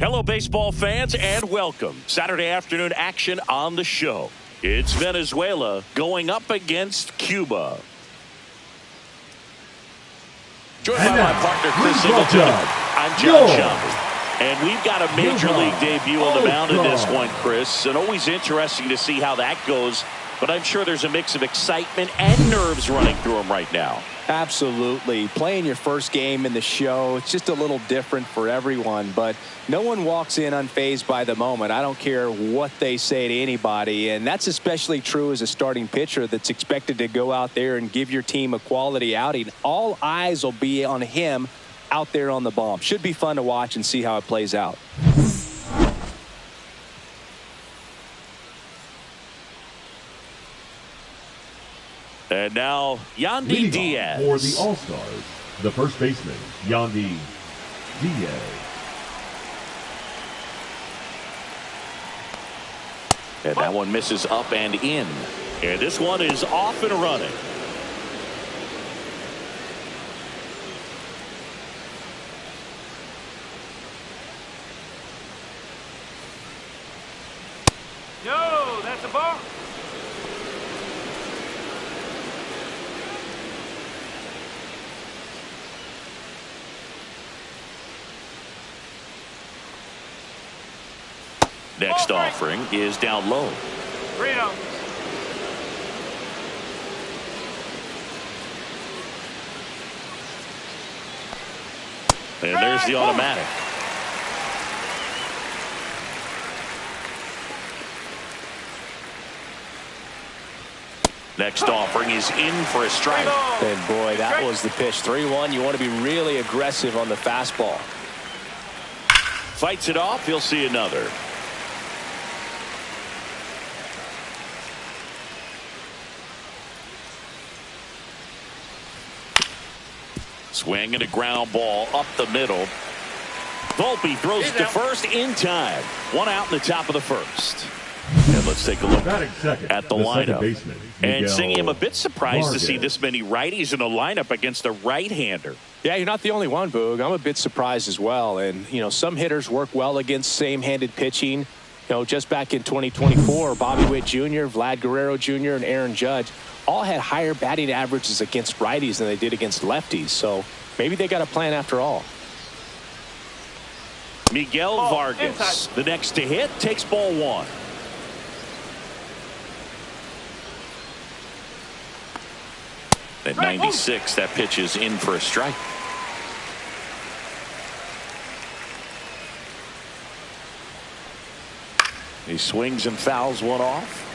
Hello, baseball fans, and welcome. Saturday afternoon action on the show. It's Venezuela going up against Cuba. Joined by my partner, Chris Singleton. I'm John Shelby. And we've got a major league debut on the mound in this one, Chris. And always interesting to see how that goes. But I'm sure there's a mix of excitement and nerves running through him right now. Absolutely. Playing your first game in the show, it's just a little different for everyone. But no one walks in unfazed by the moment. I don't care what they say to anybody. And that's especially true as a starting pitcher that's expected to go out there and give your team a quality outing. All eyes will be on him out there on the ball. Should be fun to watch and see how it plays out. And now, Yandy Diaz. For the All-Stars, the first baseman, Yandy Diaz. And that one misses up and in. And this one is off and running. No, that's a ball. Next offering is down low. Freedom. And there's the automatic. Next offering is in for a strike. And boy, that was the pitch. 3-1. You want to be really aggressive on the fastball. Fights it off. He'll see another. Swing and a ground ball up the middle. Volpe throws it to first in time. One out in the top of the first. And let's take a look at the lineup. And Singy, I'm a bit surprised to see this many righties in the lineup against a right-hander. Yeah, you're not the only one, Boog. I'm a bit surprised as well. And, you know, some hitters work well against same-handed pitching. You know, just back in 2024, Bobby Witt Jr., Vlad Guerrero Jr., and Aaron Judge all had higher batting averages against righties than they did against lefties. So maybe they got a plan after all. Miguel Vargas, the next to hit, takes ball one. At 96, that pitch is in for a strike. He swings and fouls one off.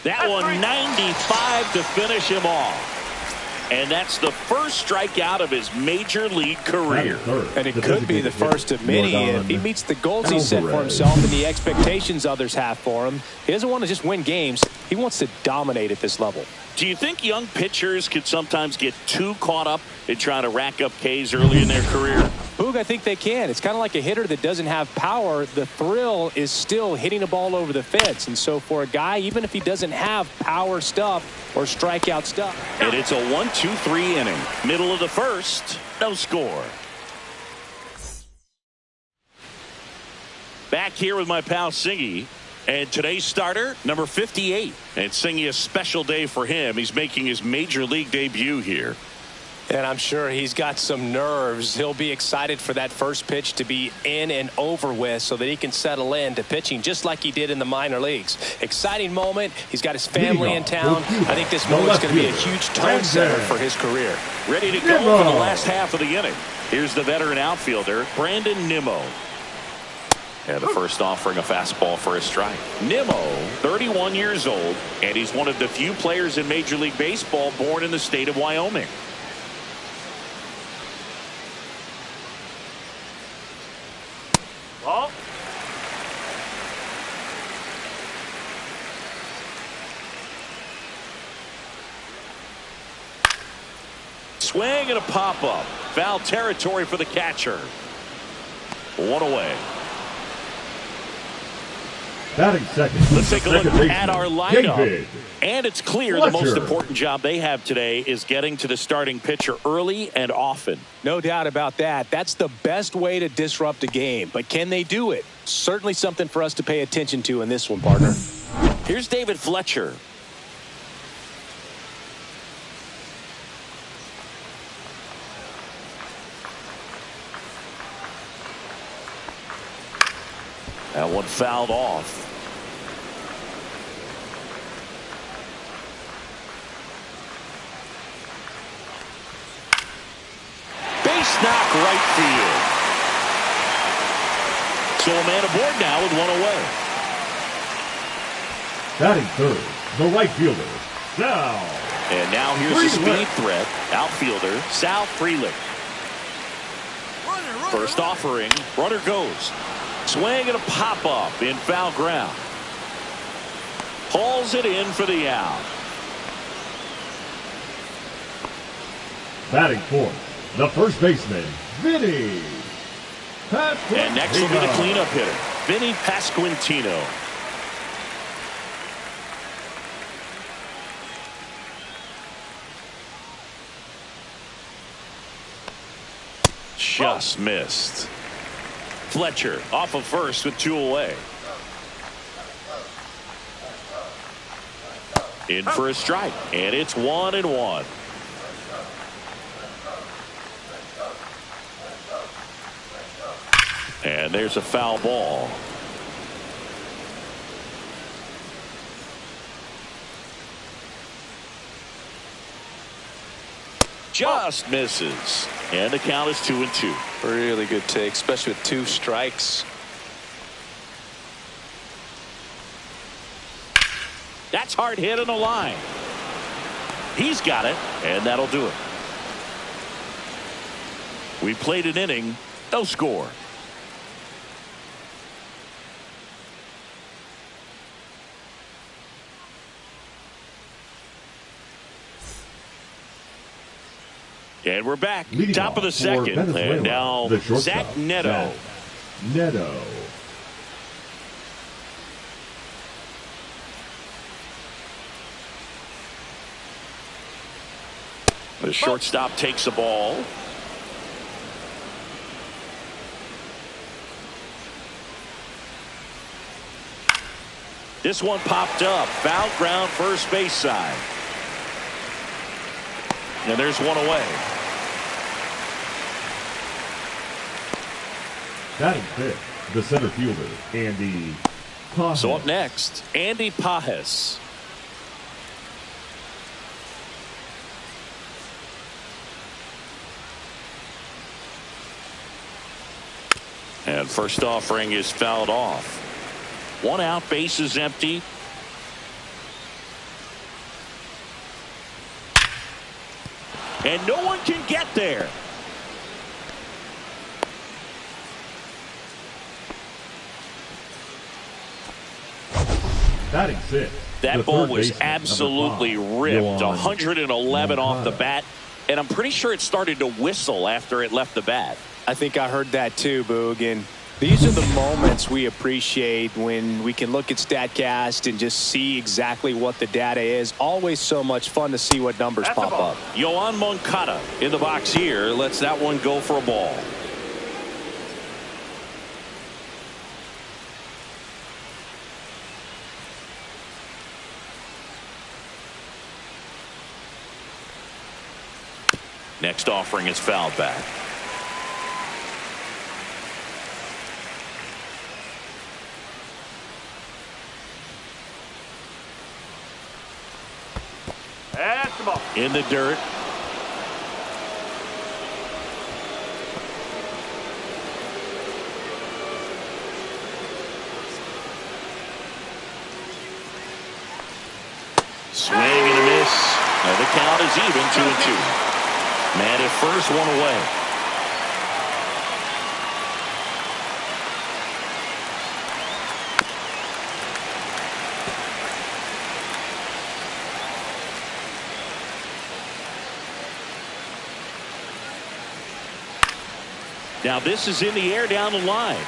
That one 95 to finish him off. And that's the first strikeout of his major league career. And it could be the first of many if he meets the goals he set for himself and the expectations others have for him. He doesn't want to just win games. He wants to dominate at this level. Do you think young pitchers could sometimes get too caught up in trying to rack up Ks early in their career? Boog, I think they can. It's kind of like a hitter that doesn't have power. The thrill is still hitting a ball over the fence. And so for a guy, even if he doesn't have power stuff or strikeout stuff. And it's a 1-2-3 inning. Middle of the first, no score. Back here with my pal Singy. And today's starter, number 58. And Singy, a special day for him. He's making his major league debut here. And I'm sure he's got some nerves. He'll be excited for that first pitch to be in and over with so that he can settle in to pitching just like he did in the minor leagues. Exciting moment. He's got his family in town. I think this moment's going to be a huge tone setter for his career. Ready to go for the last half of the inning. Here's the veteran outfielder, Brandon Nimmo. And the first offering a fastball for a strike. Nimmo, 31 years old, and he's one of the few players in Major League Baseball born in the state of Wyoming. Ball. Swing and a pop-up. Foul territory for the catcher. One away. Batting second. Let's take a look at our lineup. David And it's clear Fletcher. the most important job they have today is getting to the starting pitcher early and often. No doubt about that. That's the best way to disrupt a game. But can they do it? Certainly something for us to pay attention to in this one, partner. Here's David Fletcher. That one fouled off. Base knock right field. So a man aboard now with one away. Batting third, the right fielder, Sal. And now here's the speed threat. Outfielder, Sal Frelick. First offering, runner goes. Swing and a pop-up in foul ground. Hauls it in for the out. Batting fourth, the first baseman, Vinny Pasquantino. And next will be the cleanup hitter, Vinny Pasquantino. Just missed. Fletcher off of first with two away. In for a strike, and it's 1-1. And there's a foul ball. Just misses. And the count is 2-2. Really good take, especially with two strikes. That's hard hit on the line. He's got it, and that'll do it. We played an inning, no score. And we're back. Leading Top of the second. Venezuela, And now Zach Neto. Neto. The shortstop takes the ball. This one popped up. Foul ground first base side. And there's one away. Batting fifth, the center fielder, Andy Pajes. So up next, Andy Pajes. And first offering is fouled off. One out, base is empty. And no one can get there. Batting sixth. That ball was absolutely ripped. 111 off the bat. And I'm pretty sure it started to whistle after it left the bat. I think I heard that too, Boog. And these are the moments we appreciate when we can look at StatCast and just see exactly what the data is. Always so much fun to see what numbers pop up. Yoan Moncada in the box here. Lets that one go for a ball. Next offering is fouled back. That's the ball. In the dirt. Swing and a miss. Now the count is even, 2-2. Man at first, one away. Now this is in the air down the line.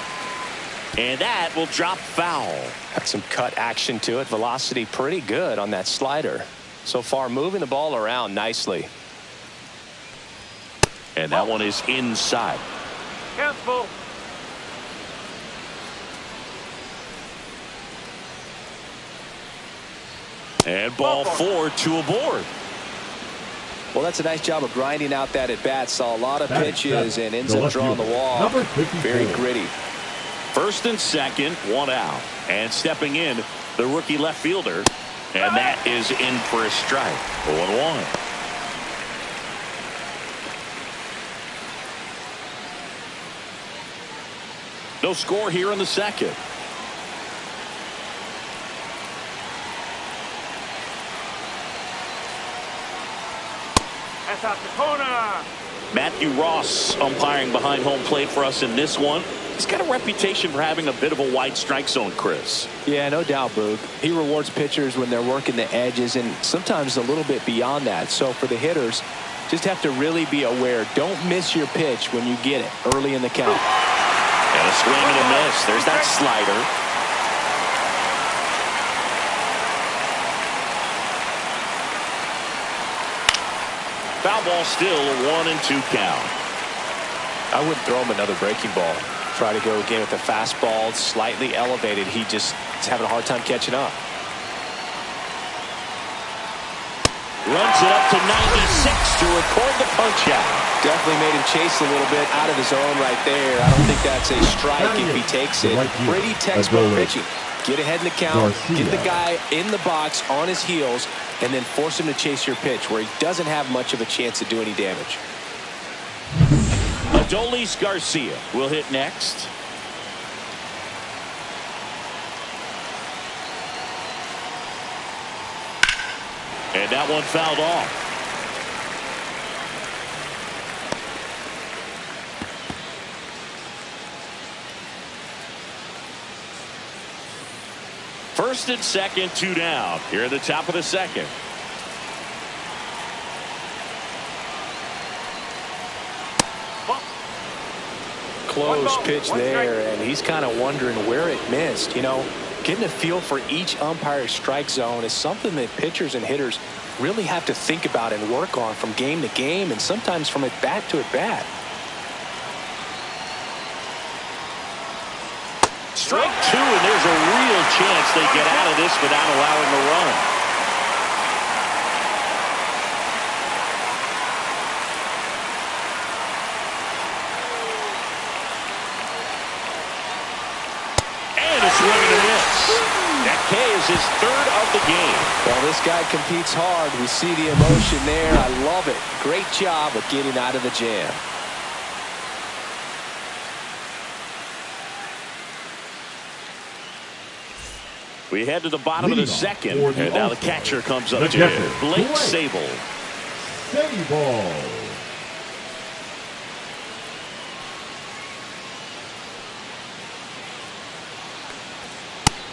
And that will drop foul. Got some cut action to it. Velocity pretty good on that slider. So far, moving the ball around nicely. And that one is inside. Careful. And ball 4 to a board. Well, that's a nice job of grinding out that at-bat. Saw a lot of pitches and ends up drawing the wall. Very gritty. First and second, one out. And stepping in, the rookie left fielder. And that is in for a strike. 0-1. No score here in the second. That's out the corner. Matthew Ross umpiring behind home plate for us in this one. He's got a reputation for having a bit of a wide strike zone, Chris. Yeah, no doubt, Boog. He rewards pitchers when they're working the edges and sometimes a little bit beyond that. So for the hitters, just have to really be aware. Don't miss your pitch when you get it early in the count. And a swing and a miss. There's that slider. Foul ball still, a 1-2 count. I wouldn't throw him another breaking ball. Try to go again with the fastball, slightly elevated. He just is having a hard time catching up. Runs it up to 96 to record the punch out. Definitely made him chase a little bit out of his zone right there. I don't think that's a strike if he takes it. Pretty textbook pitching. Get ahead in the count, get the guy in the box on his heels, and then force him to chase your pitch where he doesn't have much of a chance to do any damage. Adolis Garcia will hit next. And that one fouled off. First and second, 2 down. Here at the top of the second. Close pitch there, and he's kind of wondering where it missed. You know, getting a feel for each umpire's strike zone is something that pitchers and hitters really have to think about and work on from game to game and sometimes from at bat to at bat. Strike 2, and there's a real chance they get out of this without allowing a run. And a swing and a miss. That K is his 3rd of the game. Well, this guy competes hard. We see the emotion there. I love it. Great job of getting out of the jam. We head to the bottom of the second, and now the catcher comes up to Blake Sable.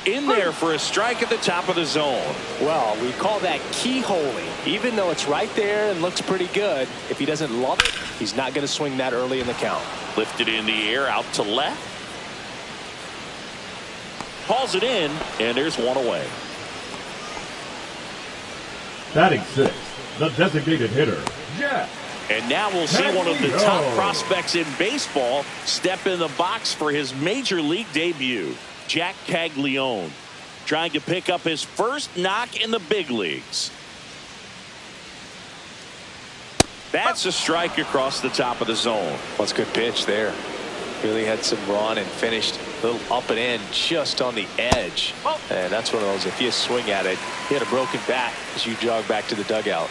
In there for a strike at the top of the zone. Well, we call that keyholing. Even though it's right there and looks pretty good, if he doesn't love it, he's not going to swing that early in the count. Lifted in the air out to left. Calls it in, and there's one away. Batting 6, the designated hitter, Jack. And now we'll see one of the top prospects in baseball step in the box for his major league debut. Jack Caglione trying to pick up his first knock in the big leagues. That's a strike across the top of the zone. Well, it's a good pitch there. Really had some run and finished a little up and in just on the edge. And that's one of those, if you swing at it, he had a broken bat as you jog back to the dugout.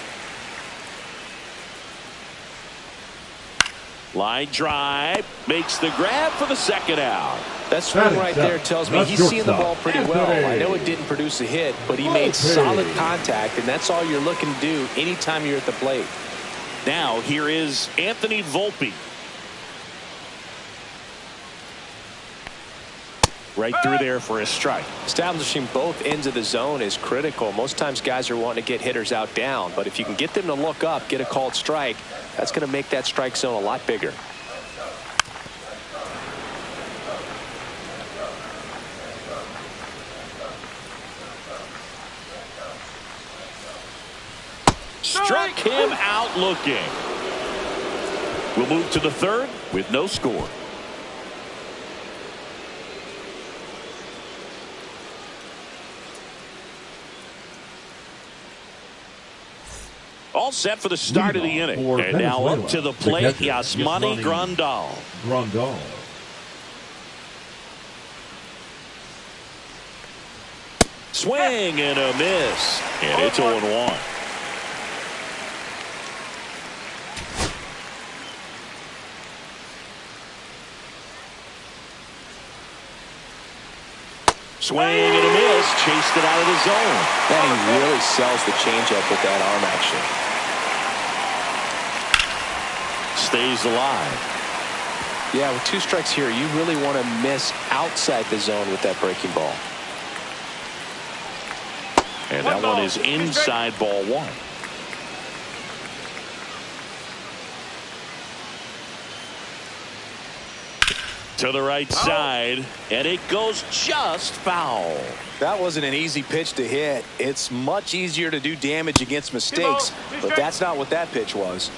Line drive, makes the grab for the second out. That swing right there tells me he's seeing the ball pretty well. I know it didn't produce a hit, but he made solid contact, and that's all you're looking to do anytime you're at the plate. Now here is Anthony Volpe. Right through there for a strike. Establishing both ends of the zone is critical. Most times guys are wanting to get hitters out down, but if you can get them to look up, get a called strike, that's going to make that strike zone a lot bigger. Struck him out looking. We'll move to the third with no score. All set for the start of the inning. And now up to the plate, Yasmani Grandal. Swing and a miss. And it's 0-1. Swing and a miss. Chased it out of the zone. Man, he really sells the changeup with that arm action. Stays alive. Yeah, with 2 strikes here, you really want to miss outside the zone with that breaking ball. And that one is inside ball 1. To the right side, and it goes just foul. That wasn't an easy pitch to hit. It's much easier to do damage against mistakes, but that's not what that pitch was.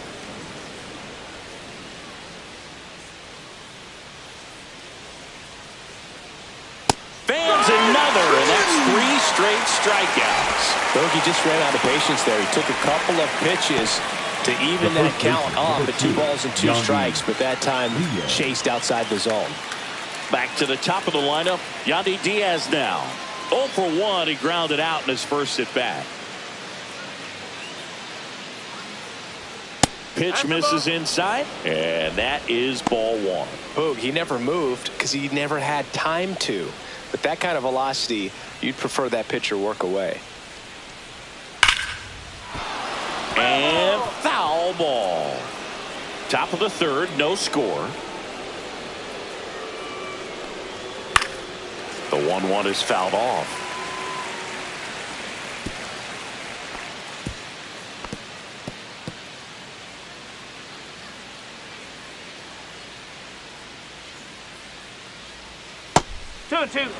Fans another, and that's 3 straight strikeouts. Bogey just ran out of patience there. He took a couple of pitches to even that count off at 2 balls and 2 strikes, but that time chased outside the zone. Back to the top of the lineup, Yandy Diaz now. 0 for 1, he grounded out in his first at bat. Pitch misses inside, and that is ball 1. Boog, he never moved because he never had time to. With that kind of velocity, you'd prefer that pitcher work away. And foul ball. Top of the third, no score. The 1-1 is fouled off. 2-2.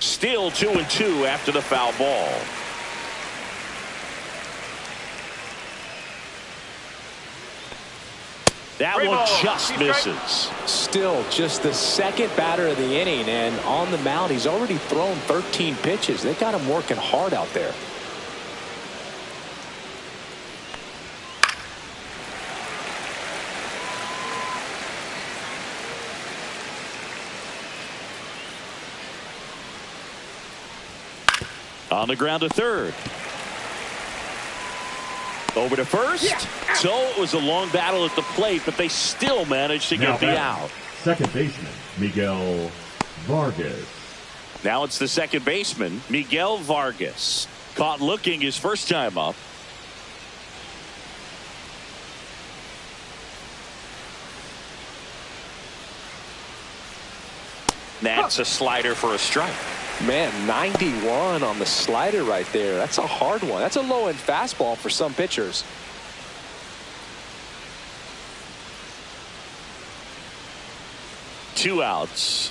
Still 2-2 after the foul ball. That one just misses. Still just the second batter of the inning, and on the mound he's already thrown 13 pitches. They got him working hard out there. On the ground to third. Over to first. So it was a long battle at the plate, but they still managed to get the out. Second baseman, Miguel Vargas. Now it's the second baseman, Miguel Vargas. Caught looking his first time up. That's a slider for a strike. Man, 91 on the slider right there. That's a hard one. That's a low-end fastball for some pitchers. Two outs.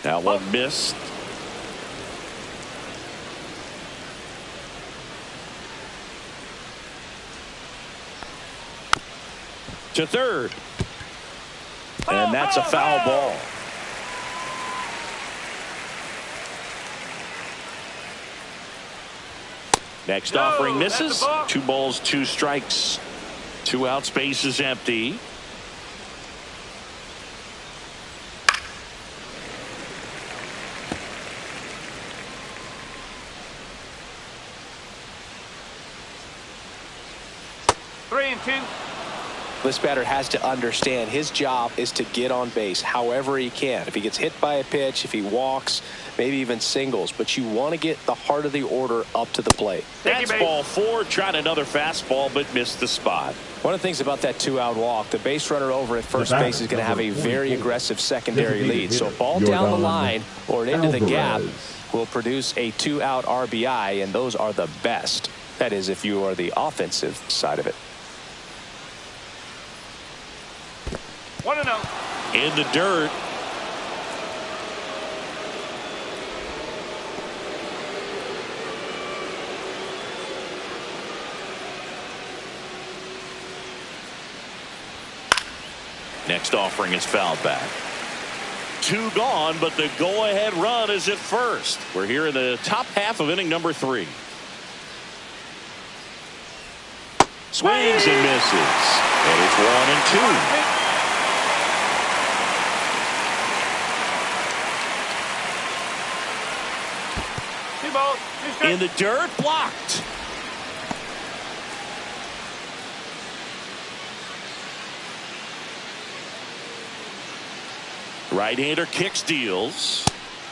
That one missed. To third. And that's a foul ball. Next offering misses. 2 balls, 2 strikes. 2 outs, base is empty. This batter has to understand his job is to get on base however he can. If he gets hit by a pitch, if he walks, maybe even singles, but you want to get the heart of the order up to the plate. That's ball 4. Tried another fastball, but missed the spot. One of the things about that 2-out walk, the base runner over at first base is going to have a very aggressive secondary lead. So a ball down the line or into the gap will produce a 2-out RBI, and those are the best. That is, if you are the offensive side of it. In the dirt. Next offering is fouled back. 2 gone, but the go-ahead run is at first. We're here in the top half of inning number 3. Swings and misses. And it's 1-2. In the dirt, blocked. Right-hander kicks, deals.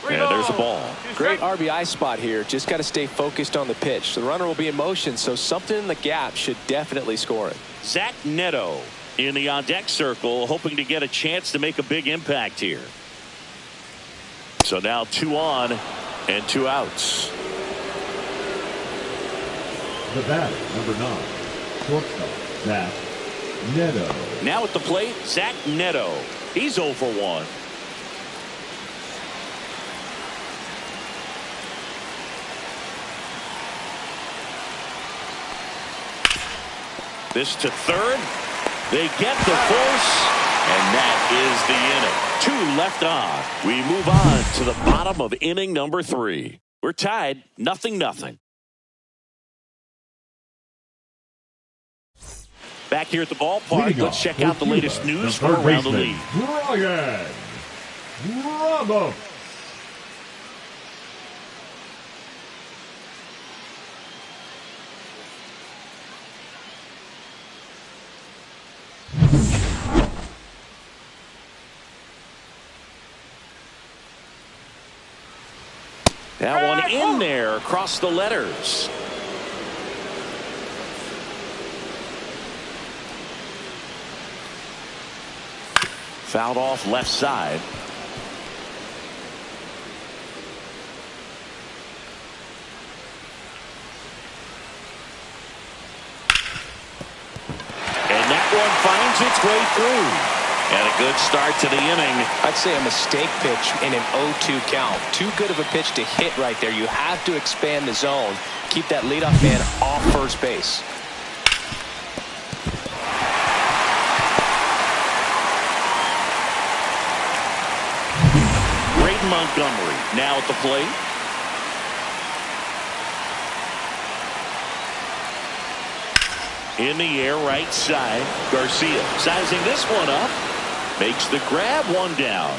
And there's a ball. Great RBI spot here. Just got to stay focused on the pitch. The runner will be in motion, so something in the gap should definitely score it. Zach Neto in the on-deck circle, hoping to get a chance to make a big impact here. So now 2 on and 2 outs. The batter, number 9, shortstop, Zach Neto. Now at the plate, Zach Neto. He's 0 for 1. This to third. They get the force, and that is the inning. 2 left on. We move on to the bottom of inning number 3. We're tied 0-0. Back here at the ballpark, let's check out the latest news from around the league. Brian Ramos. That one in there across the letters. Fouled off left side. And that one finds its way through. And a good start to the inning. I'd say a mistake pitch in an 0-2 count. Too good of a pitch to hit right there. You have to expand the zone. Keep that leadoff man off first base. Braden Montgomery now at the plate. In the air, right side. Garcia sizing this one up. Makes the grab, 1 down.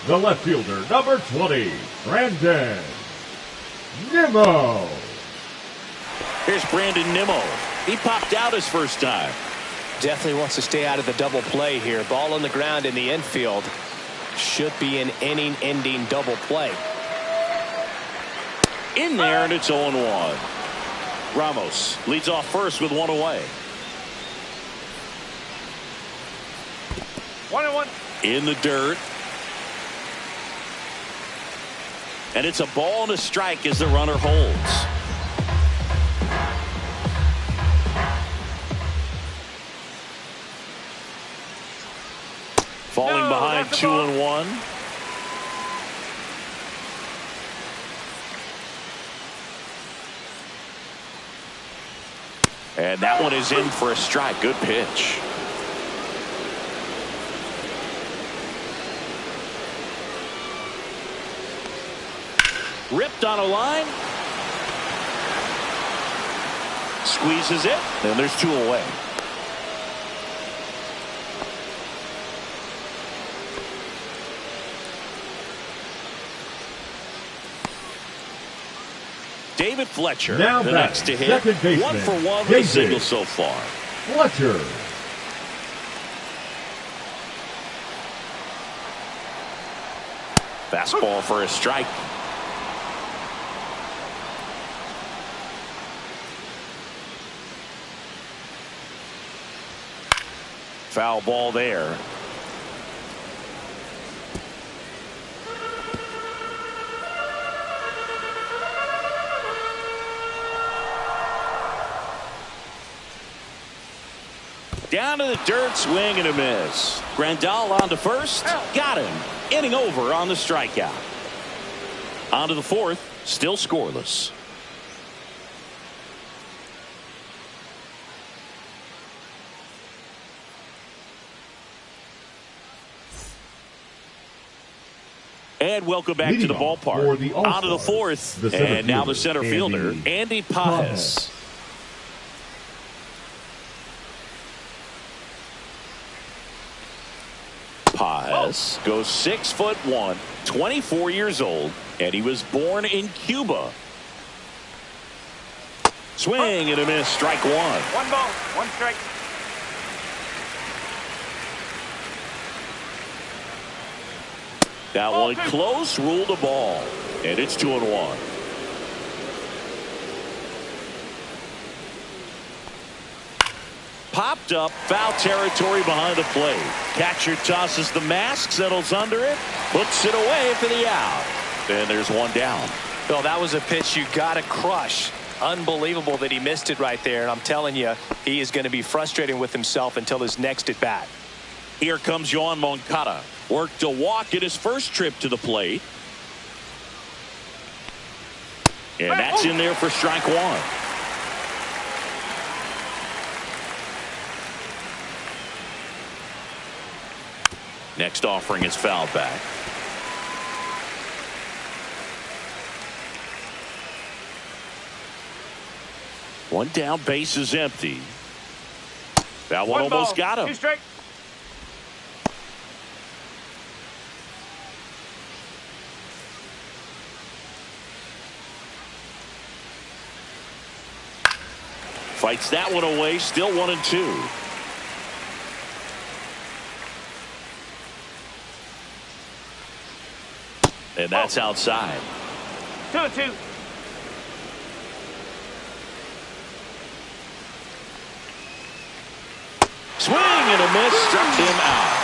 The left fielder, number 20, Brandon Nimmo. Here's Brandon Nimmo. He popped out his first time. Definitely wants to stay out of the double play here. Ball on the ground in the infield. Should be an inning-ending double play. In there, and it's 0-1. Ramos leads off first with 1 away. 1-1. In the dirt. And it's a ball and a strike as the runner holds. Falling behind 2-1. And that one is in for a strike. Good pitch. Ripped on a line. Squeezes it. And there's 2 away. David Fletcher, now the next to hit. 1 for 1 with a single so far. Fletcher. Fastball for a strike. Foul ball there. Down to the dirt, swing and a miss. Grandal on to first. Got him. Inning over on the strikeout. On to the fourth. Still scoreless. And welcome back to the ballpark. On to the fourth. And now the center fielder, Andy Pajes. Pajes goes 6'1", 24 years old, and he was born in Cuba. Swing and a miss, strike one. One ball, one strike. That one close, ruled a ball, and it's 2-1. Popped up, foul territory behind the plate. Catcher tosses the mask, settles under it, puts it away for the out. And there's one down. Well, that was a pitch you got to crush. Unbelievable that he missed it right there. And I'm telling you, he is going to be frustrated with himself until his next at bat. Here comes Yoan Moncada. Worked a walk in his first trip to the plate. And that's in there for strike one. Next offering is fouled back. One down, base is empty. That one almost got him. Two strike. Fights that one away, still 1-2. And that's outside. 2-2. Swing and a miss, struck him out.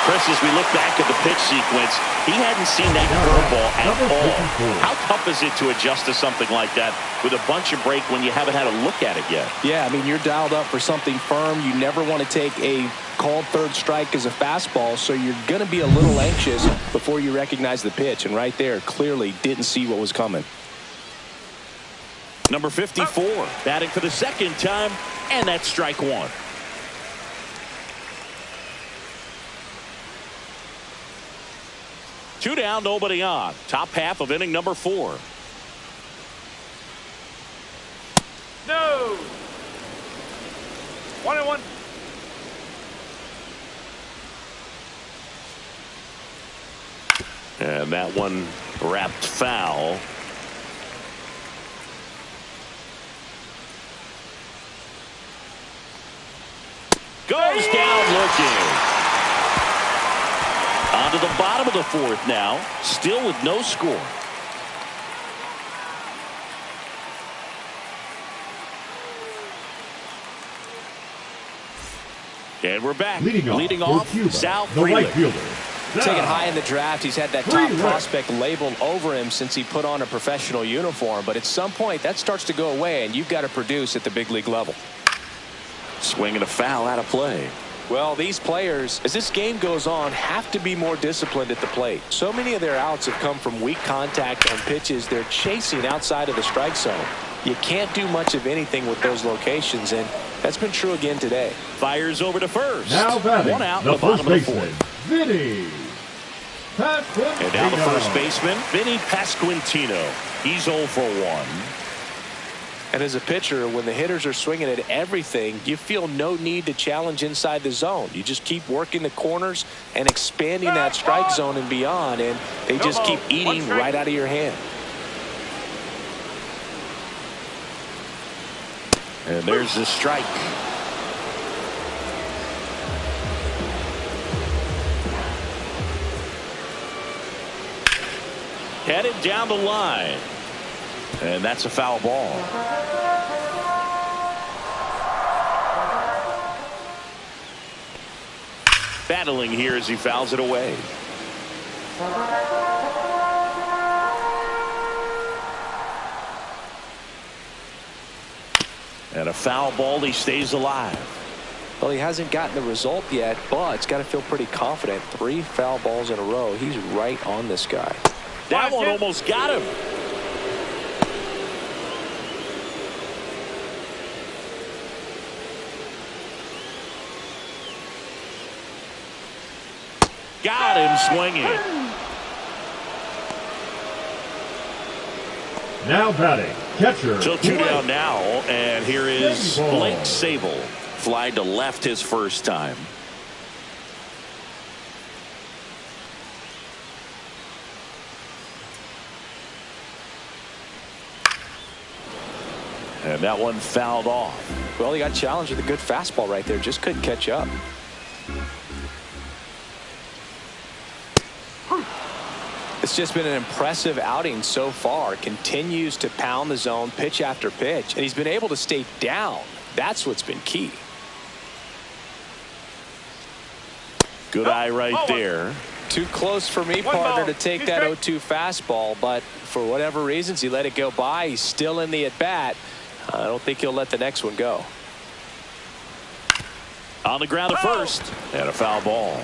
Chris, as we look back at the pitch sequence, he hadn't seen that curveball at all. How tough is it to adjust to something like that with a bunch of break when you haven't had a look at it yet? Yeah, I mean, you're dialed up for something firm. You never want to take a called third strike as a fastball, so you're going to be a little anxious before you recognize the pitch. And right there, clearly didn't see what was coming. Number 54, batting for the second time, and that's strike one. Two down, nobody on. Top half of inning number 4. No. 1-1. And that one wrapped foul. Goes down looking. On to the bottom of the fourth now, still with no score. And we're back. Leading off Cuba, Sal the right fielder. Taken high in the draft, he's had that top prospect labeled over him since he put on a professional uniform. But at some point, that starts to go away, and you've got to produce at the big league level. Swinging a foul out of play. Well, these players, as this game goes on, have to be more disciplined at the plate. So many of their outs have come from weak contact on pitches they're chasing outside of the strike zone. You can't do much of anything with those locations, and that's been true again today. Fires over to first. Now batting, one out, the bottom first of the baseman, fourth. Vinny Pasquantino. And now the first baseman, Vinny Pasquantino. He's 0 for 1. And as a pitcher, when the hitters are swinging at everything, you feel no need to challenge inside the zone. You just keep working the corners and expanding that strike zone and beyond, and they just keep eating right out of your hand. And there's the strike. Headed down the line. And that's a foul ball. Battling here as he fouls it away. And a foul ball, he stays alive. Well, he hasn't gotten the result yet, but it's got to feel pretty confident. 3 foul balls in a row. He's right on this guy. That one almost got him. Got him swinging. Now batting, catcher. So 2 down now, and here is Blake Sable. Fly to left his first time. And that one fouled off. Well, he got challenged with a good fastball right there. Just couldn't catch up. It's just been an impressive outing so far. Continues to pound the zone pitch after pitch, and he's been able to stay down. That's what's been key. Good eye right there. Too close for me, partner, to take that 0-2 fastball, but for whatever reasons, he let it go by. He's still in the at-bat. I don't think he'll let the next one go. On the ground at first, and a foul ball.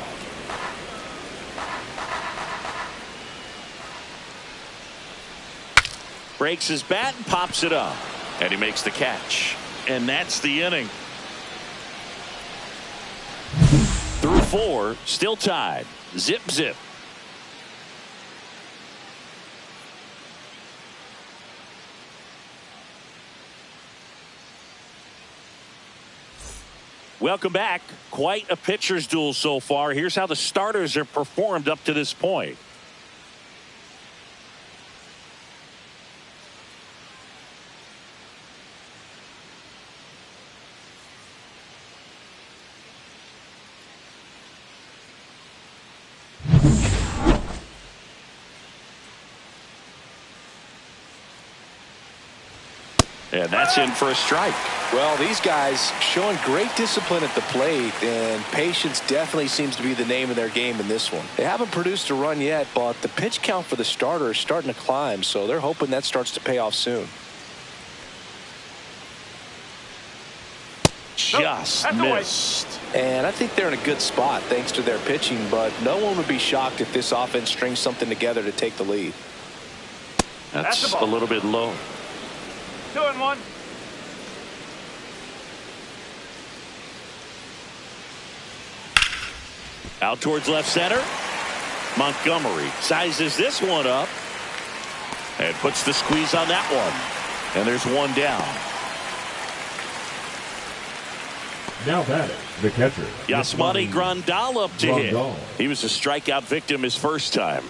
Breaks his bat and pops it up, and he makes the catch, and that's the inning. Through 4, still tied. Zip, zip. Welcome back. Quite a pitcher's duel so far. Here's how the starters have performed up to this point. And that's in for a strike. Well, these guys showing great discipline at the plate, and patience definitely seems to be the name of their game in this one. They haven't produced a run yet, but the pitch count for the starter is starting to climb, so they're hoping that starts to pay off soon. Just missed. And I think they're in a good spot thanks to their pitching, but no one would be shocked if this offense strings something together to take the lead. That's a little bit low. 2-1. Out towards left center. Montgomery sizes this one up and puts the squeeze on that one. And there's one down. Now batting, the catcher. Yasmani Grandal up to hit. He was a strikeout victim his first time.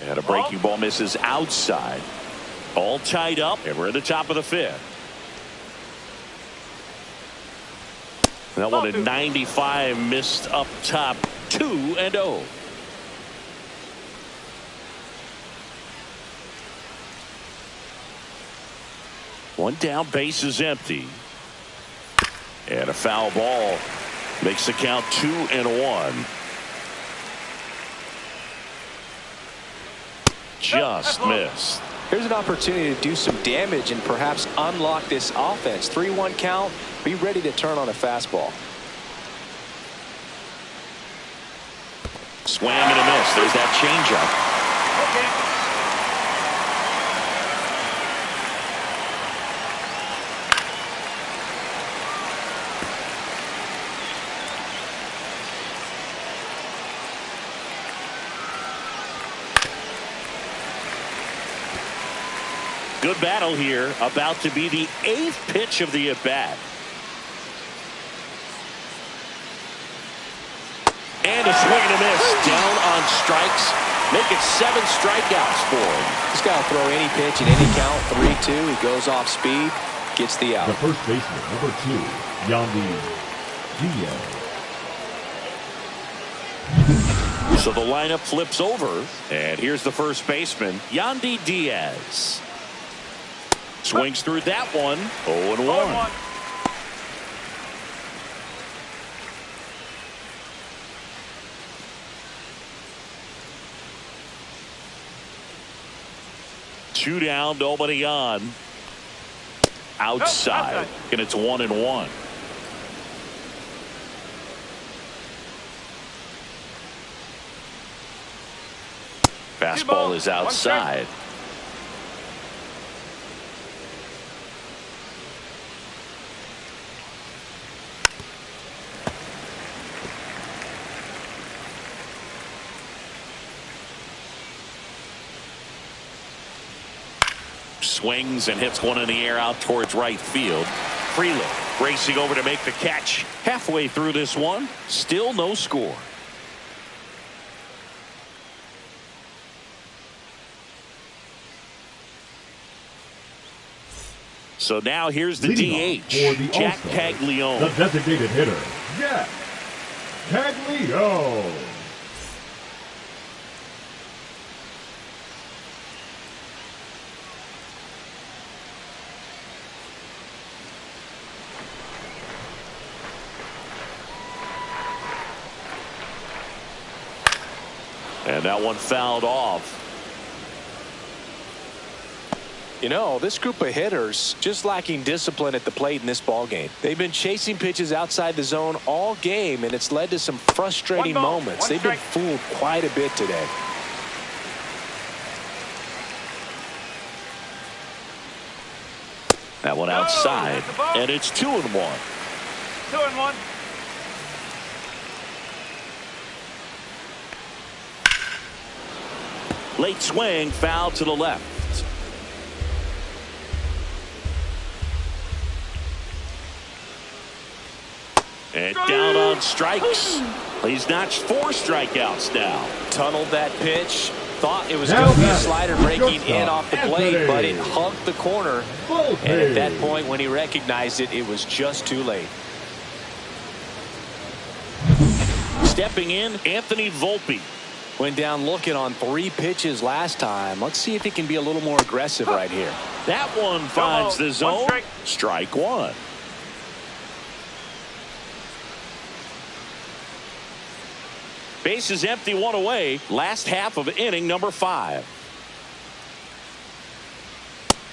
And a breaking ball misses outside. All tied up, and we're at the top of the 5th. That one at 95 missed up top. 2-0. One down, base is empty. And a foul ball makes the count 2-1. Just missed. Here's an opportunity to do some damage and perhaps unlock this offense. 3-1 count. Be ready to turn on a fastball. Swing and a miss. There's that changeup. Okay. Good battle here. About to be the 8th pitch of the at-bat. And a swing and a miss. Down on strikes. Make it 7 strikeouts for him. This guy will throw any pitch at any count. 3-2. He goes off speed. Gets the out. The first baseman, number 2, Yandy Diaz. So the lineup flips over. And here's the first baseman, Yandy Diaz. Swings through that one. 0-1. 2 down, nobody on. Outside. And it's 1-1. Fastball is outside. Swings and hits one in the air out towards right field. Freeland racing over to make the catch. Halfway through this one, still no score. So now here's the DH, Jack Caglione. The designated hitter, Jack Caglione. And that one fouled off. You know, this group of hitters just lacking discipline at the plate in this ball game. They've been chasing pitches outside the zone all game, and it's led to some frustrating moments. They've been fooled quite a bit today. That one outside, and it's 2-1. 2-1. Late swing, foul to the left. And down on strikes. He's notched 4 strikeouts now. Tunneled that pitch. Thought it was going to be a slider breaking in off the plate, but it hugged the corner. And at that point, when he recognized it, it was just too late. Stepping in, Anthony Volpe. Went down looking on 3 pitches last time. Let's see if he can be a little more aggressive right here. That one finds the zone. Strike 1. Base is empty, 1 away. Last half of inning number 5.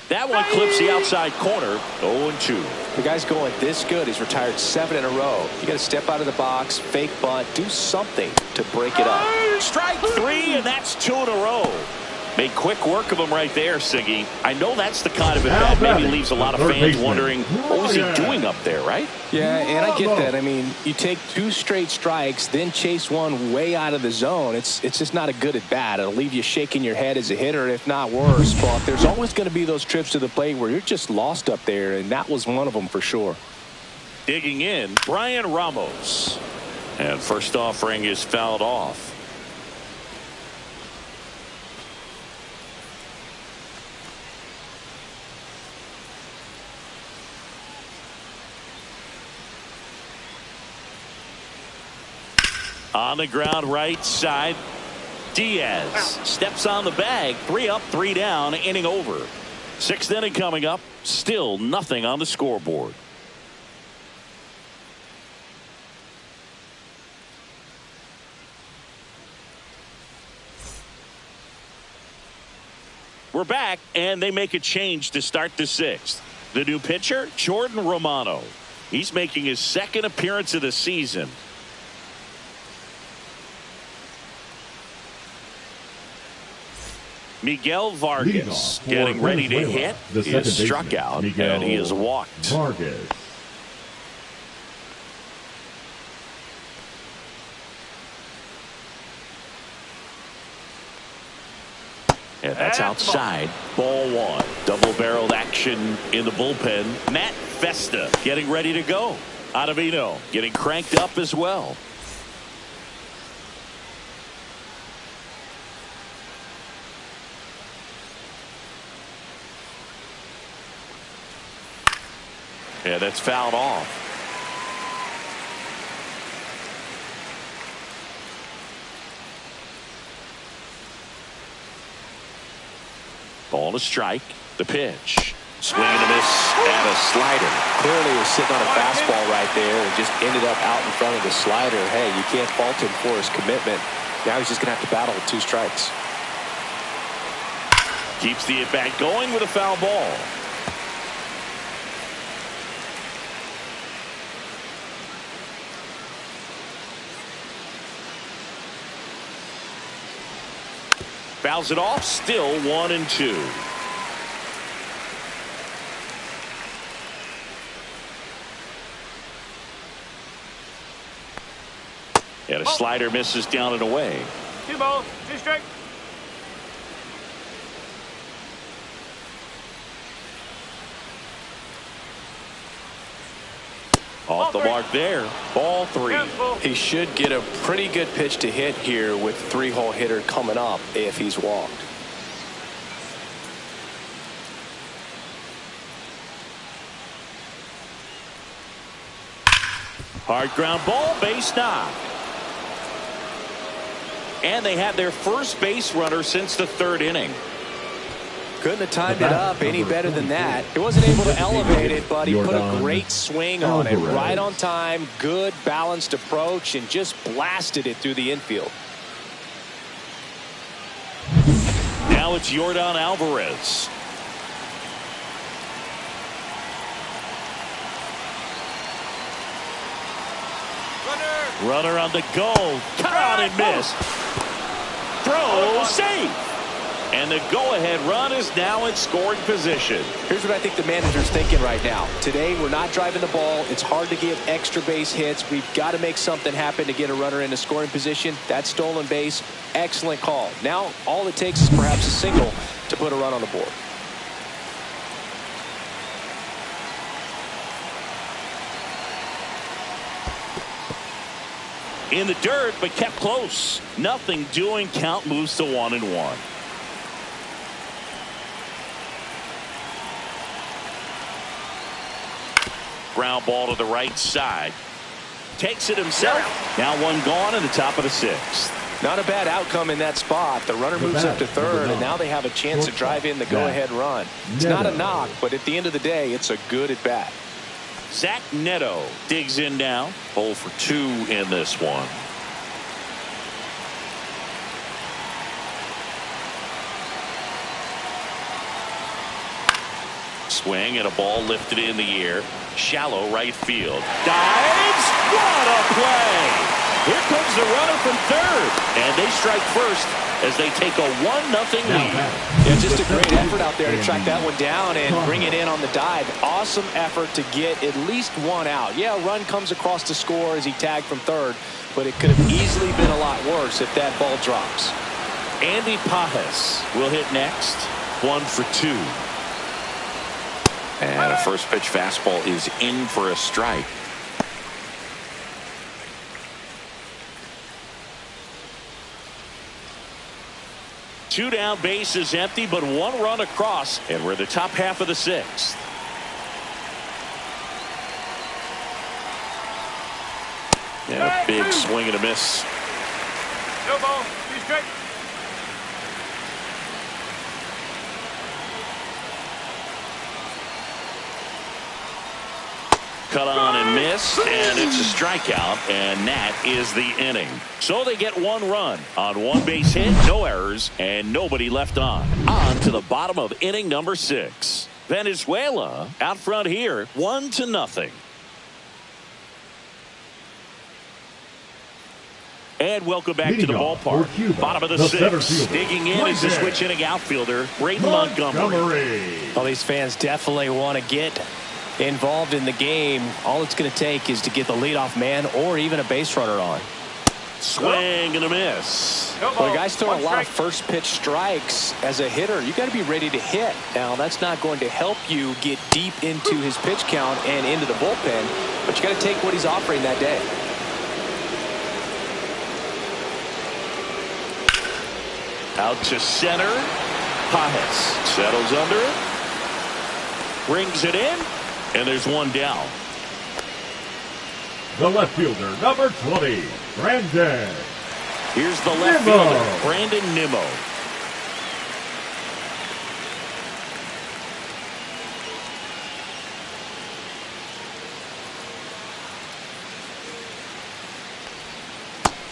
That one clips the outside corner. 0-2. The guy's going this good. He's retired 7 in a row. You got to step out of the box, fake bunt, do something to break it up. Strike 3, and that's 2 in a row. Made quick work of him right there, Siggy. I know that's the kind of event that maybe leaves a lot of fans wondering, what was he doing up there, right? Yeah, and I get that. I mean, you take 2 straight strikes, then chase one way out of the zone. It's just not a good at bat. It'll leave you shaking your head as a hitter, if not worse. But there's always going to be those trips to the plate where you're just lost up there, and that was one of them for sure. Digging in, Brian Ramos. And first offering is fouled off. On the ground right side, Diaz steps on the bag. 3 up, 3 down, inning over. 6th inning coming up. Still nothing on the scoreboard. We're back, and they make a change to start the 6th. The new pitcher, Jordan Romano. He's making his 2nd appearance of the season. Miguel Vargas getting ready to hit. He is struck out, and he is walked. Vargas. And that's outside. Ball 1. Double-barreled action in the bullpen. Matt Festa getting ready to go. Ottavino getting cranked up as well. Yeah, that's fouled off. Ball to strike. The pitch. Swing and a miss and a slider. Clearly was sitting on a fastball right there and just ended up out in front of the slider. Hey, you can't fault him for his commitment. Now he's just going to have to battle with 2 strikes. Keeps the at-bat going with a foul ball. Fouls it off. Still 1-2. And a slider misses down and away. 2 balls, 2 strikes. Off the mark there. Ball 3. He should get a pretty good pitch to hit here with 3-hole hitter coming up if he's walked. Hard ground ball, base knock. And they have their first base runner since the 3rd inning. Couldn't have timed it up any better than that. He wasn't able to elevate it, but he put a great swing on it. Right on time, good balanced approach, and just blasted it through the infield. Now it's Yordan Alvarez. Runner on the go. Cut on and miss. Throw, safe. And the go-ahead run is now in scoring position. Here's what I think the manager's thinking right now. Today, we're not driving the ball. It's hard to get extra base hits. We've got to make something happen to get a runner into scoring position. That stolen base, excellent call. Now, all it takes is perhaps a single to put a run on the board. In the dirt, but kept close. Nothing doing. Count moves to 1-1. Ground ball to the right side. Takes it himself. Now 1 gone in the top of the 6th. Not a bad outcome in that spot. The runner moves up to 3rd, and now they have a chance to drive in the go-ahead run. It's not a knock, but at the end of the day, it's a good at-bat. Zach Neto digs in now. 0 for 2 in this one. Swing and a ball lifted in the air. Shallow right field. Dives. What a play. Here comes the runner from 3rd. And they strike first as they take a 1-0 lead. Yeah, just a great effort out there to track that one down and bring it in on the dive. Awesome effort to get at least 1 out. Yeah, a run comes across to score as he tagged from 3rd, but it could have easily been a lot worse if that ball drops. Andy Pajes will hit next. 1 for 2. And a first pitch fastball is in for a strike. Two down, base is empty, but 1 run across, and we're in the top half of the 6th. And a big swing and a miss. No ball, 2 strikes. Cut on and missed, and it's a strikeout, and that is the inning. So they get 1 run on 1 base hit, no errors, and nobody left on. On to the bottom of inning number 6. Venezuela out front here, 1-0. And welcome back to the ballpark. Cuba, Bottom of the 6th. Digging in is the switch inning outfielder, Braden Montgomery. Well, these fans definitely want to get involved in the game. All it's going to take is to get the leadoff man or even a base runner on. Swing and a miss. Well, the guy's throwing a lot of first pitch strikes as a hitter. You got to be ready to hit. Now, that's not going to help you get deep into his pitch count and into the bullpen, but you got to take what he's offering that day. Out to center. Pajes settles under it. Brings it in. And there's 1 down. The left fielder, number 20, Brandon. Here's the left fielder, Brandon Nimmo.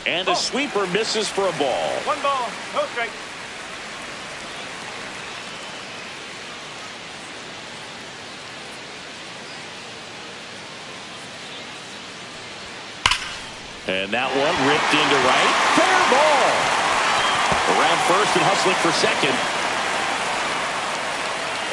And a sweeper misses for a ball. 1 ball, no strike. And that one ripped into right. Fair ball. Around first and hustling for second.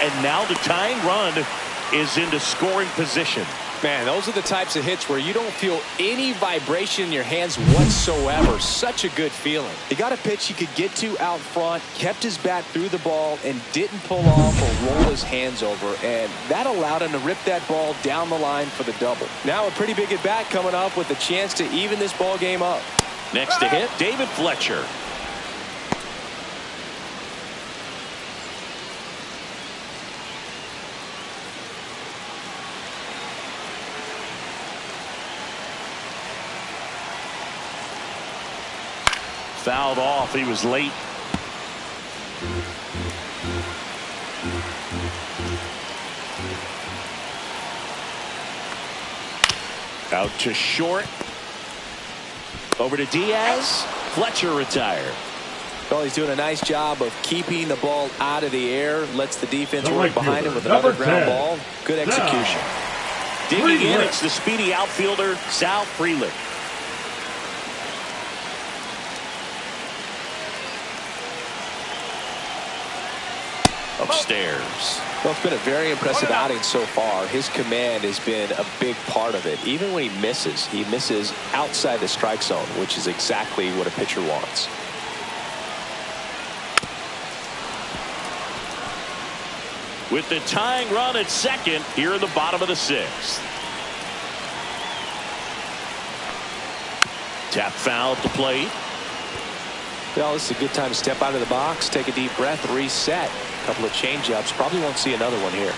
And now the tying run is into scoring position. Man, those are the types of hits where you don't feel any vibration in your hands whatsoever. Such a good feeling. He got a pitch he could get to out front, kept his bat through the ball, and didn't pull off or roll his hands over. And that allowed him to rip that ball down the line for the double. Now a pretty big at bat coming up with a chance to even this ball game up. Next to hit, David Fletcher. Fouled off. He was late. Out to short. Over to Diaz. Fletcher retired. Well, he's doing a nice job of keeping the ball out of the air. Lets the defense work behind him with another ground ball. Good execution. Digging in, it's the speedy outfielder, Sal Frelick. Upstairs. Well, it's been a very impressive outing so far. His command has been a big part of it. Even when he misses outside the strike zone, which is exactly what a pitcher wants. With the tying run at second here in the bottom of the sixth. Tap foul at the plate. Well, this is a good time to step out of the box, take a deep breath, reset. A couple of change-ups. Probably won't see another one here.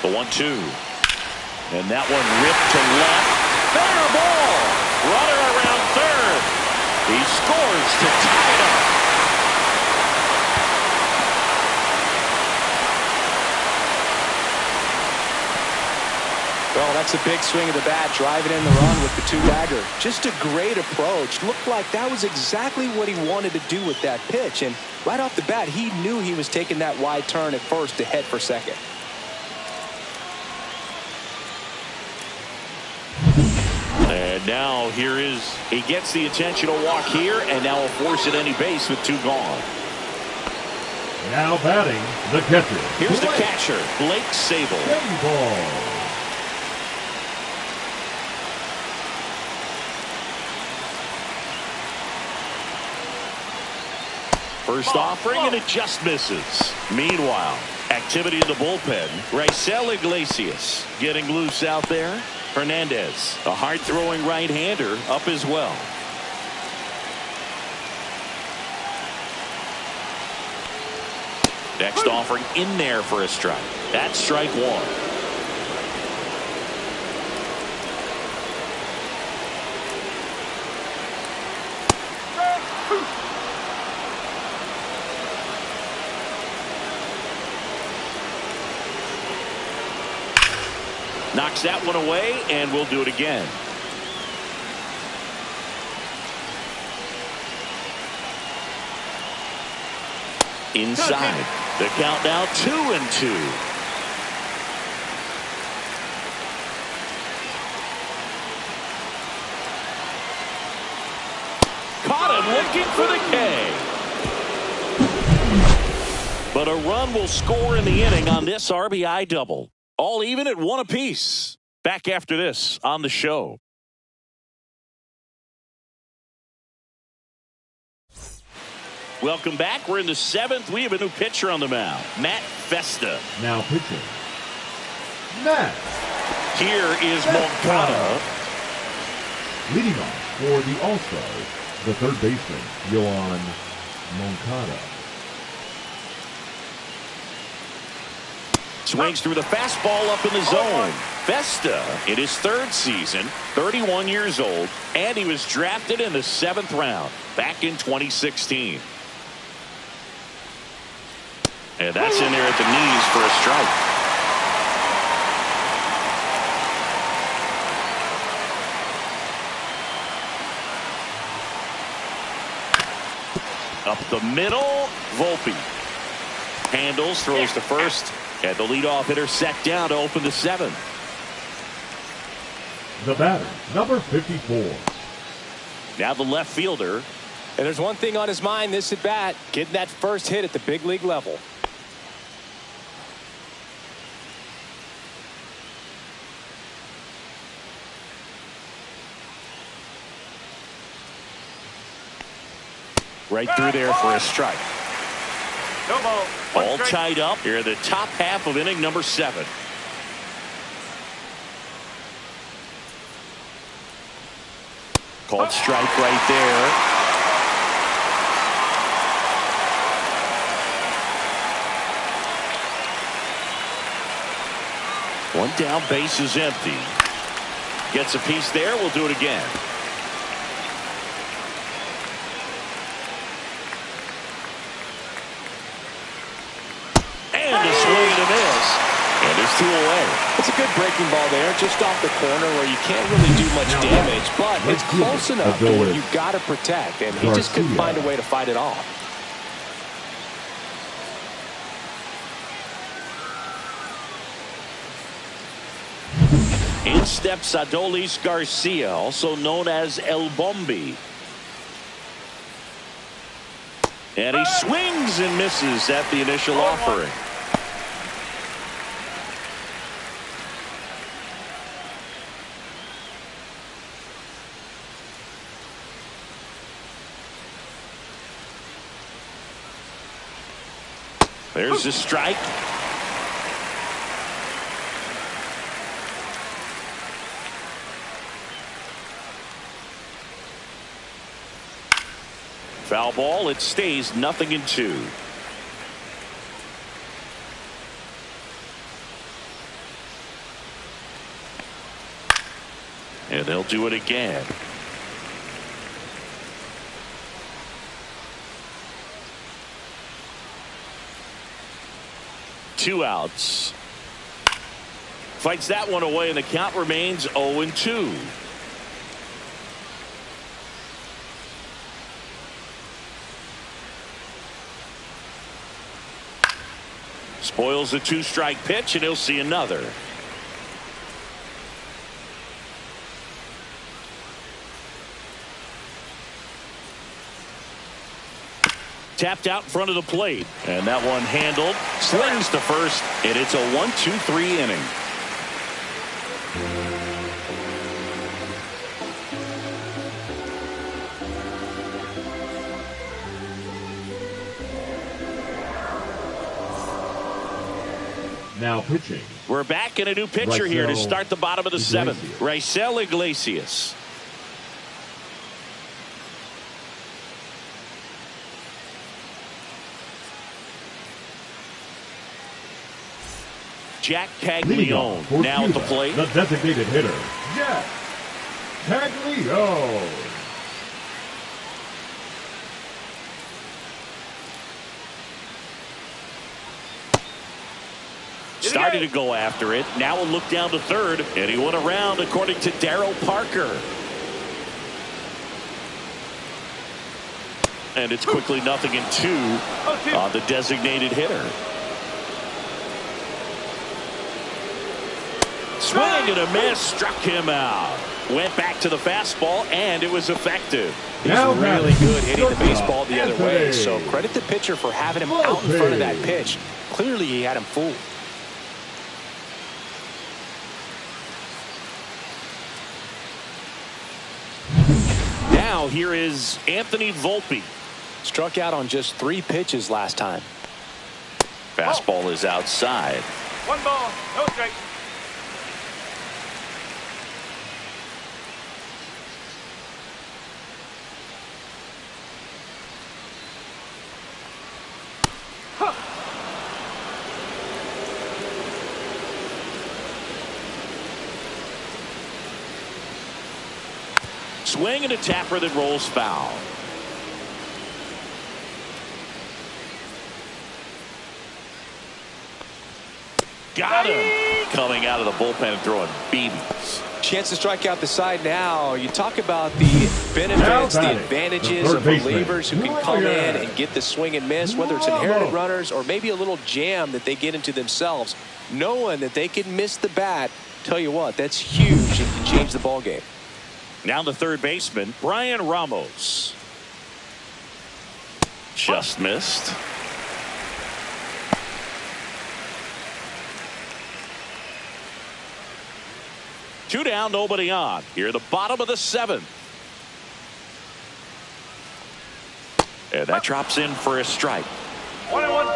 The 1-2. And that one ripped to left. Fair ball. Runner around third. He scores to tie it up. Well, that's a big swing of the bat, driving in the run with the two-bagger. Just a great approach. Looked like that was exactly what he wanted to do with that pitch. And right off the bat, he knew he was taking that wide turn at first to head for second. And now he gets the intentional walk here, and now will force at any base with two gone. Now batting, the catcher. Here's the catcher, Blake Sable. Ball. First offering, and it just misses. Meanwhile, activity in the bullpen. Raisel Iglesias getting loose out there. Hernandez, a hard-throwing right-hander, up as well. Next offering in there for a strike. That's strike one. Knocks that one away, and we'll do it again. Inside. The count now 2-2. Caught him looking for the K. But a run will score in the inning on this RBI double. All even at one apiece. Back after this on the show. Welcome back. We're in the seventh. We have a new pitcher on the mound, Matt Festa. Now pitching, Matt. Here is Moncada. Leading off for the All-Stars, the third baseman, Yohan Moncada. Swings through the fastball up in the zone. Festa in his third season, 31 years old, and he was drafted in the 7th round back in 2016. And that's in there at the knees for a strike. Up the middle, Volpe. Handles, throws to first, and the leadoff hitter set down to open the 7th. The batter, number 54. Now the left fielder. And there's one thing on his mind this at bat, getting that first hit at the big league level. Right through there for a strike. No ball. All tied up here in the top half of inning number 7. Called strike right there. One down, base is empty. Gets a piece there. We'll do it again. And a swing and a miss. And it's 2 away. It's a good breaking ball there, just off the corner where you can't really do much damage, but it's close enough to where you've got to protect, and he just couldn't find a way to fight it off. In steps Adolis Garcia, also known as El Bombi. And he swings and misses at the initial offering. There's a strike. Foul ball. It stays 0-2. And they'll do it again. Two outs. Fights that one away, and the count remains 0-2. Spoils the 2-strike pitch, and he'll see another. Tapped out in front of the plate, and that one handled. Slings to first, and it's a 1-2-3 inning. Now pitching. We're back in a new pitcher here to start the bottom of the 7th. Raisel Iglesias. Jack Caglione now at the plate. The designated hitter, Jack Caglione. Started to go after it. Now a look down to third, and he went around according to Darryl Parker. And it's quickly 0-2 on the designated hitter. Swing and a miss, struck him out. Went back to the fastball, and it was effective. He's really good hitting the baseball the other way, so credit the pitcher for having him out in front of that pitch. Clearly he had him fooled. Now here is Anthony Volpe. Struck out on just 3 pitches last time. Fastball is outside. 1 ball, no strike. Swing and a tapper that rolls foul. Got him. Coming out of the bullpen and throwing BBs. Chance to strike out the side now. You talk about the benefits, the advantages of relievers who can come in and get the swing and miss, whether it's inherited runners or maybe a little jam that they get into themselves. Knowing that they can miss the bat, tell you what, that's huge and can change the ball game. Now the third baseman, Brian Ramos. Just missed. Two down, nobody on. Here at the bottom of the seventh. And that drops in for a strike. 1-1.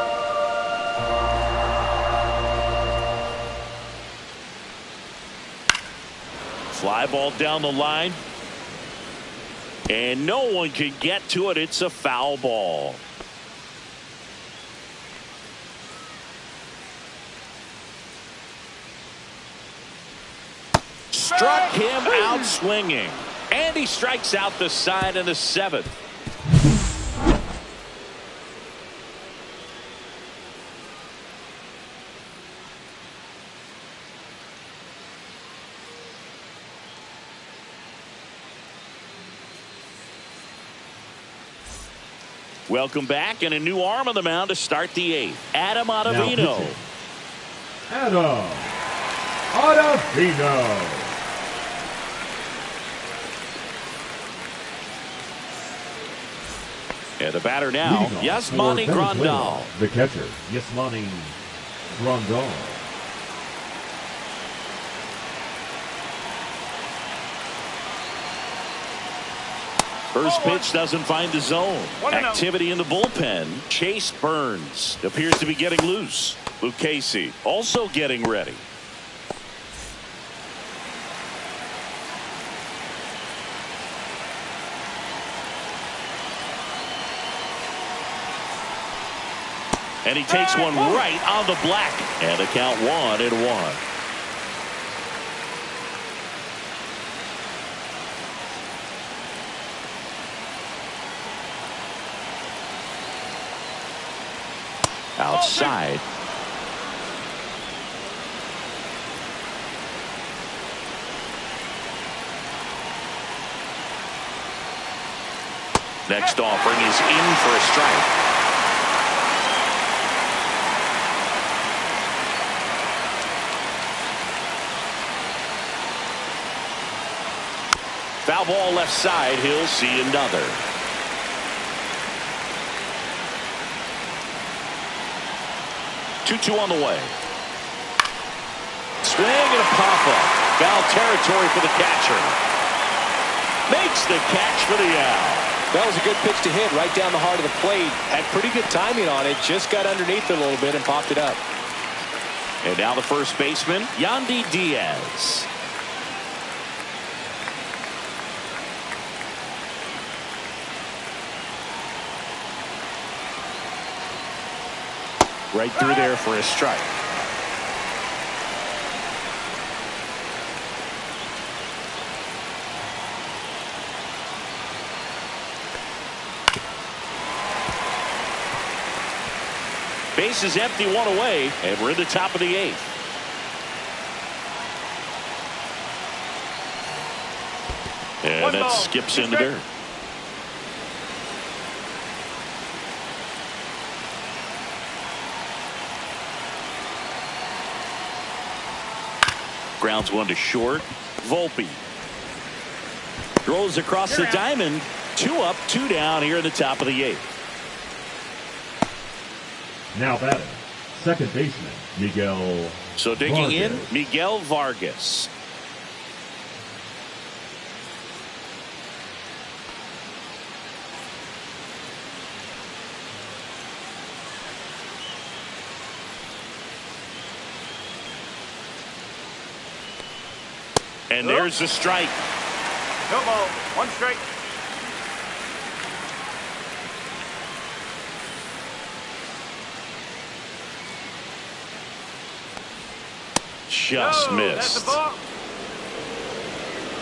Fly ball down the line. And no one can get to it. It's a foul ball. Struck him out swinging. And he strikes out the side in the seventh. Welcome back, and a new arm on the mound to start the eighth. Adam Ottavino. Adam Ottavino. And the batter now, Yasmani Grandal. The catcher, Yasmani Grandal. First pitch doesn't find the zone. Activity in the bullpen. Chase Burns appears to be getting loose. Wbc also getting ready. And he takes one right on the black. And the count 1-1. Outside. Next offering is in for a strike. Foul ball left side. He'll see another. Two on the way. Swing and a pop-up. Foul territory for the catcher. Makes the catch for the out. That was a good pitch to hit right down the heart of the plate. Had pretty good timing on it. Just got underneath it a little bit and popped it up. And now the first baseman, Yandy Diaz. Right through there for a strike. Base is empty, one away, and we're in the top of the eighth. And that skips into dirt. Grounds one to short. Volpe throws across the diamond. 2 up, 2 down here in the top of the eighth. Now batting, second baseman, Miguel. So digging Vargas. in, Miguel Vargas. And there's the strike. No ball. 1 strike. Just missed. That's the ball.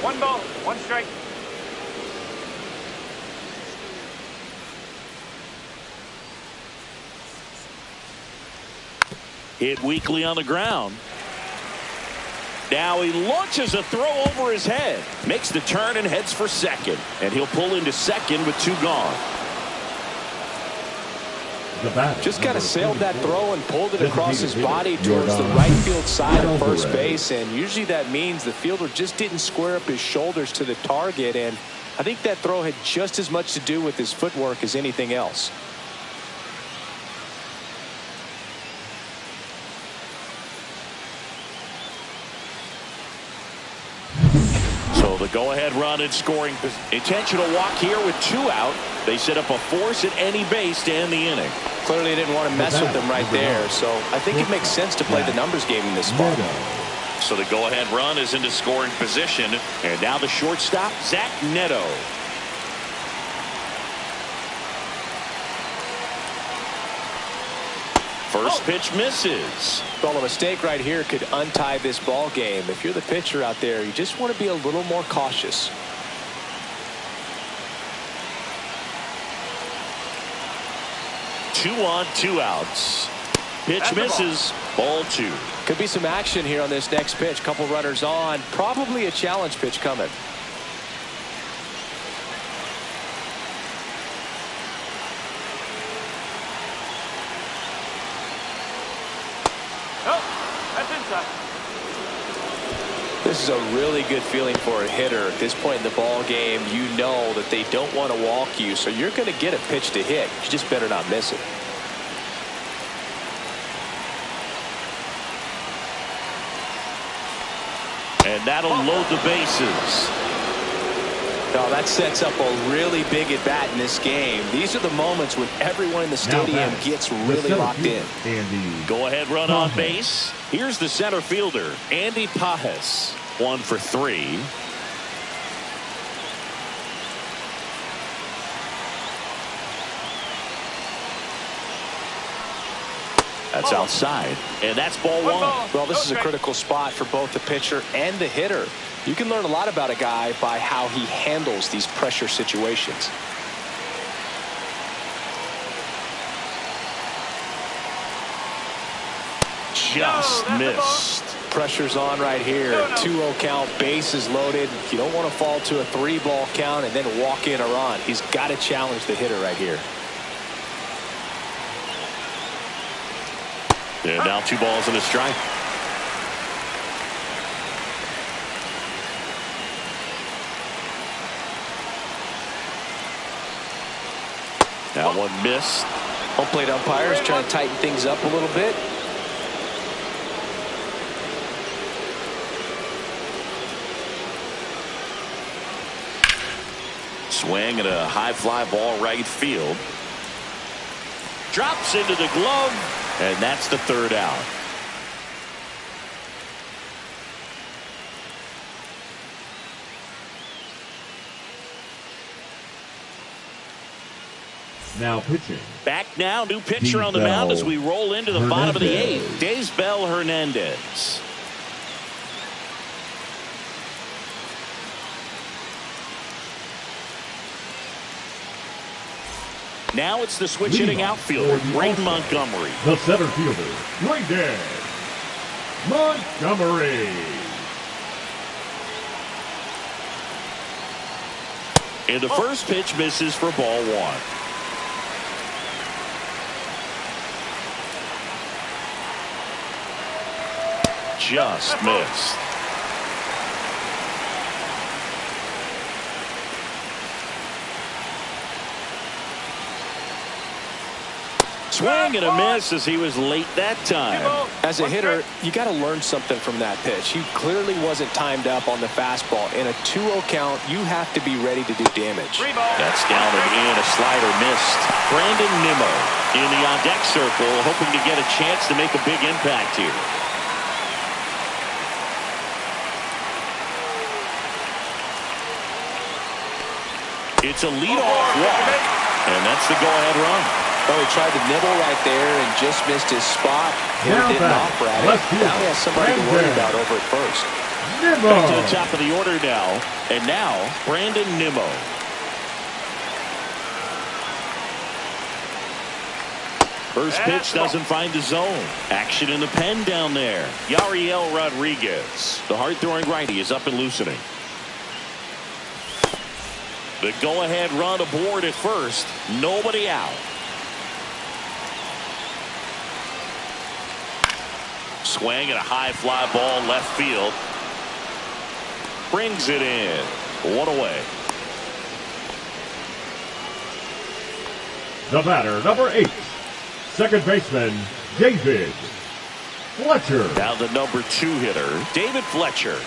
1 ball. 1 strike. Hit weakly on the ground. Now he launches a throw over his head. Makes the turn and heads for second. And he'll pull into second with 2 gone. the batter. Just kind of sailed that throw and pulled it across his body towards the right field side of first base. And usually that means the fielder just didn't square up his shoulders to the target. And I think that throw had just as much to do with his footwork as anything else. So the go-ahead run in scoring. Intentional walk here with 2 out. They set up a force at any base to end the inning. Clearly didn't want to mess with them right there. So I think it makes sense to play the numbers game in this spot. So the go-ahead run is into scoring position. And now the shortstop, Zach Neto. First pitch misses. Well, a mistake right here could untie this ball game. If you're the pitcher out there, you just want to be a little more cautious. Two on, 2 outs. Pitch misses. Ball 2. Could be some action here on this next pitch. Couple runners on. Probably a challenge pitch coming. This is a really good feeling for a hitter at this point in the ball game. You know that they don't want to walk you, so you're going to get a pitch to hit. You just better not miss it. And that'll load the bases. Now that sets up a really big at bat in this game. These are the moments when everyone in the stadium gets really locked in. Go ahead run on base. Here's the center fielder, Andy Pajes. 1 for 3. That's outside, and that's ball 1. Well, this is a critical spot for both the pitcher and the hitter. You can learn a lot about a guy by how he handles these pressure situations. Just missed. Pressure's on right here. 2-0 count, bases loaded. You don't want to fall to a 3-ball count and then walk in a run. He's got to challenge the hitter right here. And now 2 balls and a strike. Now 1 missed. Home plate umpires trying to tighten things up a little bit. Swing and a high fly ball right field. Drops into the glove, and that's the 3rd out. Now pitching. Back now, new pitcher on the mound as we roll into the bottom of the 8th. Daysbel Hernandez. Now it's the switch hitting outfielder, Ray Montgomery. The center fielder, Ray Montgomery. And the first pitch misses for ball 1. Just missed. Swing and a miss as he was late that time. As a hitter, you got to learn something from that pitch. He clearly wasn't timed up on the fastball. In a 2-0 count, you have to be ready to do damage. That's down and in. A slider missed. Brandon Nimmo in the on-deck circle, hoping to get a chance to make a big impact here. It's a leadoff walk, and that's the go-ahead run. Oh, he tried to nibble right there and just missed his spot. Hitter didn't offer at it. Now he has somebody to worry about over at first. Back to the top of the order now. And now, Brandon Nimmo. First pitch doesn't find the zone. Action in the pen down there. Yariel Rodriguez. The hard-throwing righty is up and loosening. The go-ahead run aboard at first. Nobody out. swing and a high fly ball left field. Brings it in. One away. The batter, number 8, second baseman, David Fletcher. Now the number 2 hitter, David Fletcher.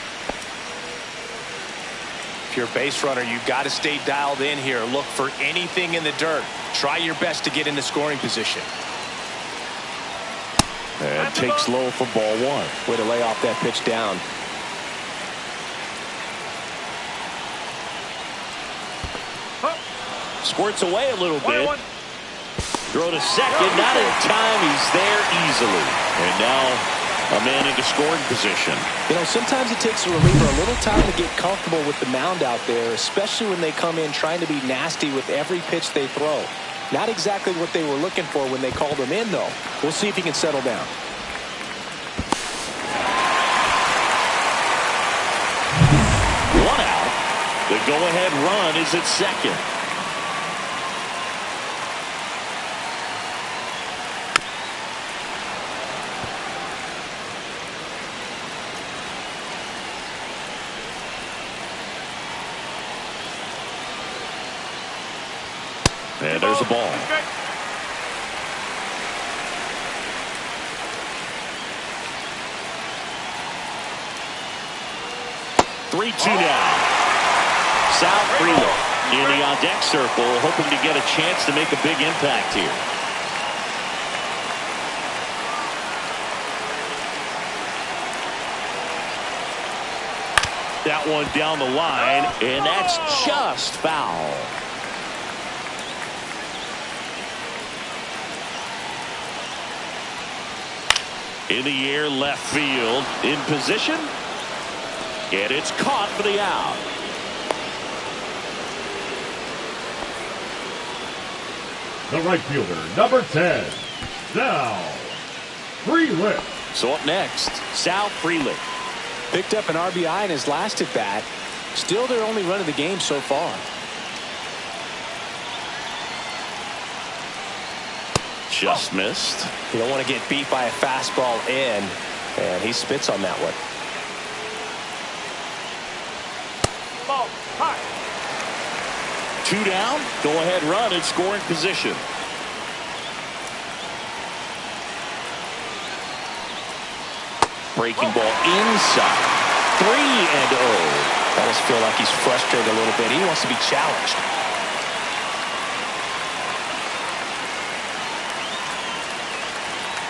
If you're a base runner, you've got to stay dialed in here. Look for anything in the dirt. Try your best to get into scoring position. And takes low for ball 1. Way to lay off that pitch down. Squirts away a little bit. Throw to second, not in time. He's there easily. And now a man into scoring position. You know, sometimes it takes a reliever a little time to get comfortable with the mound out there, especially when they come in trying to be nasty with every pitch they throw. Not exactly what they were looking for when they called him in, though. We'll see if he can settle down. One out. The go-ahead run is at second. And there's a ball. 3-2 now. Sal Frelick in the on-deck circle, hoping to get a chance to make a big impact here. That one down the line, and that's just foul. In the air, left field, in position, and it's caught for the out. The right fielder, number 10, Sal Frelick. So up next, Sal Frelick. Picked up an RBI in his last at bat. Still their only run of the game so far. Just missed. You don't want to get beat by a fastball in, and he spits on that one. Ball, high. 2 down, go ahead run in scoring position. Breaking ball inside. 3-0. Almost feel like he's frustrated a little bit. He wants to be challenged.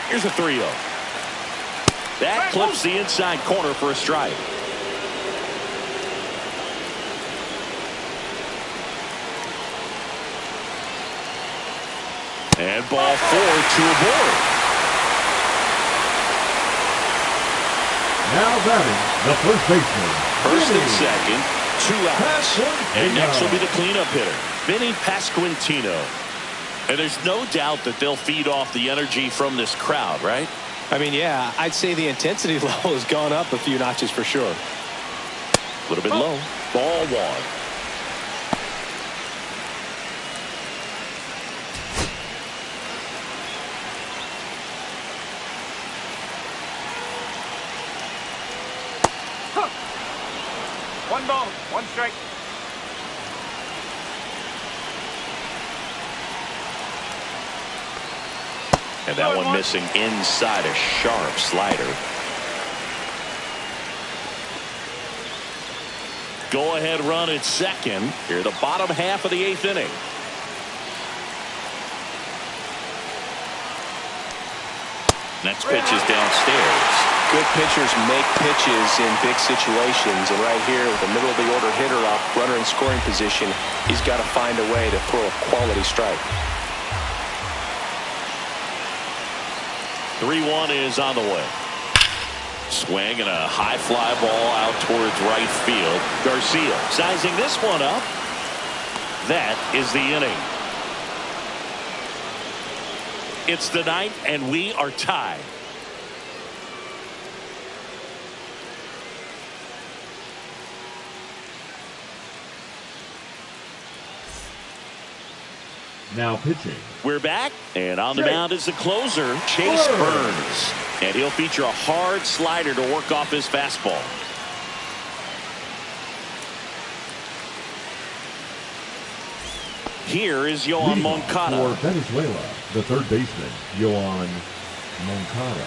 Here's a 3-0. That clips the inside corner for a strike. And ball 4, 2 aboard. Now batting, the first baseman. First and second, 2 outs. And next will be the cleanup hitter, Vinny Pasquantino. And there's no doubt that they'll feed off the energy from this crowd, right? I mean, yeah, I'd say the intensity level has gone up a few notches for sure. A little bit low. Ball 1. One ball, one strike. And that one missing inside, a sharp slider. Go ahead run at second. Here the bottom half of the 8th inning. Next pitch is downstairs. Good pitchers make pitches in big situations, and right here with the middle of the order hitter up, runner in scoring position, he's got to find a way to throw a quality strike. 3-1 is on the way. Swing and a high fly ball out towards right field. Garcia sizing this one up. That is the inning. It's the 9th, and we are tied. Now pitching. We're back, and on the mound is the closer, Chase Burns. And he'll feature a hard slider to work off his fastball. Here is Yohan Moncada. For Venezuela, the third baseman, Yohan Moncada.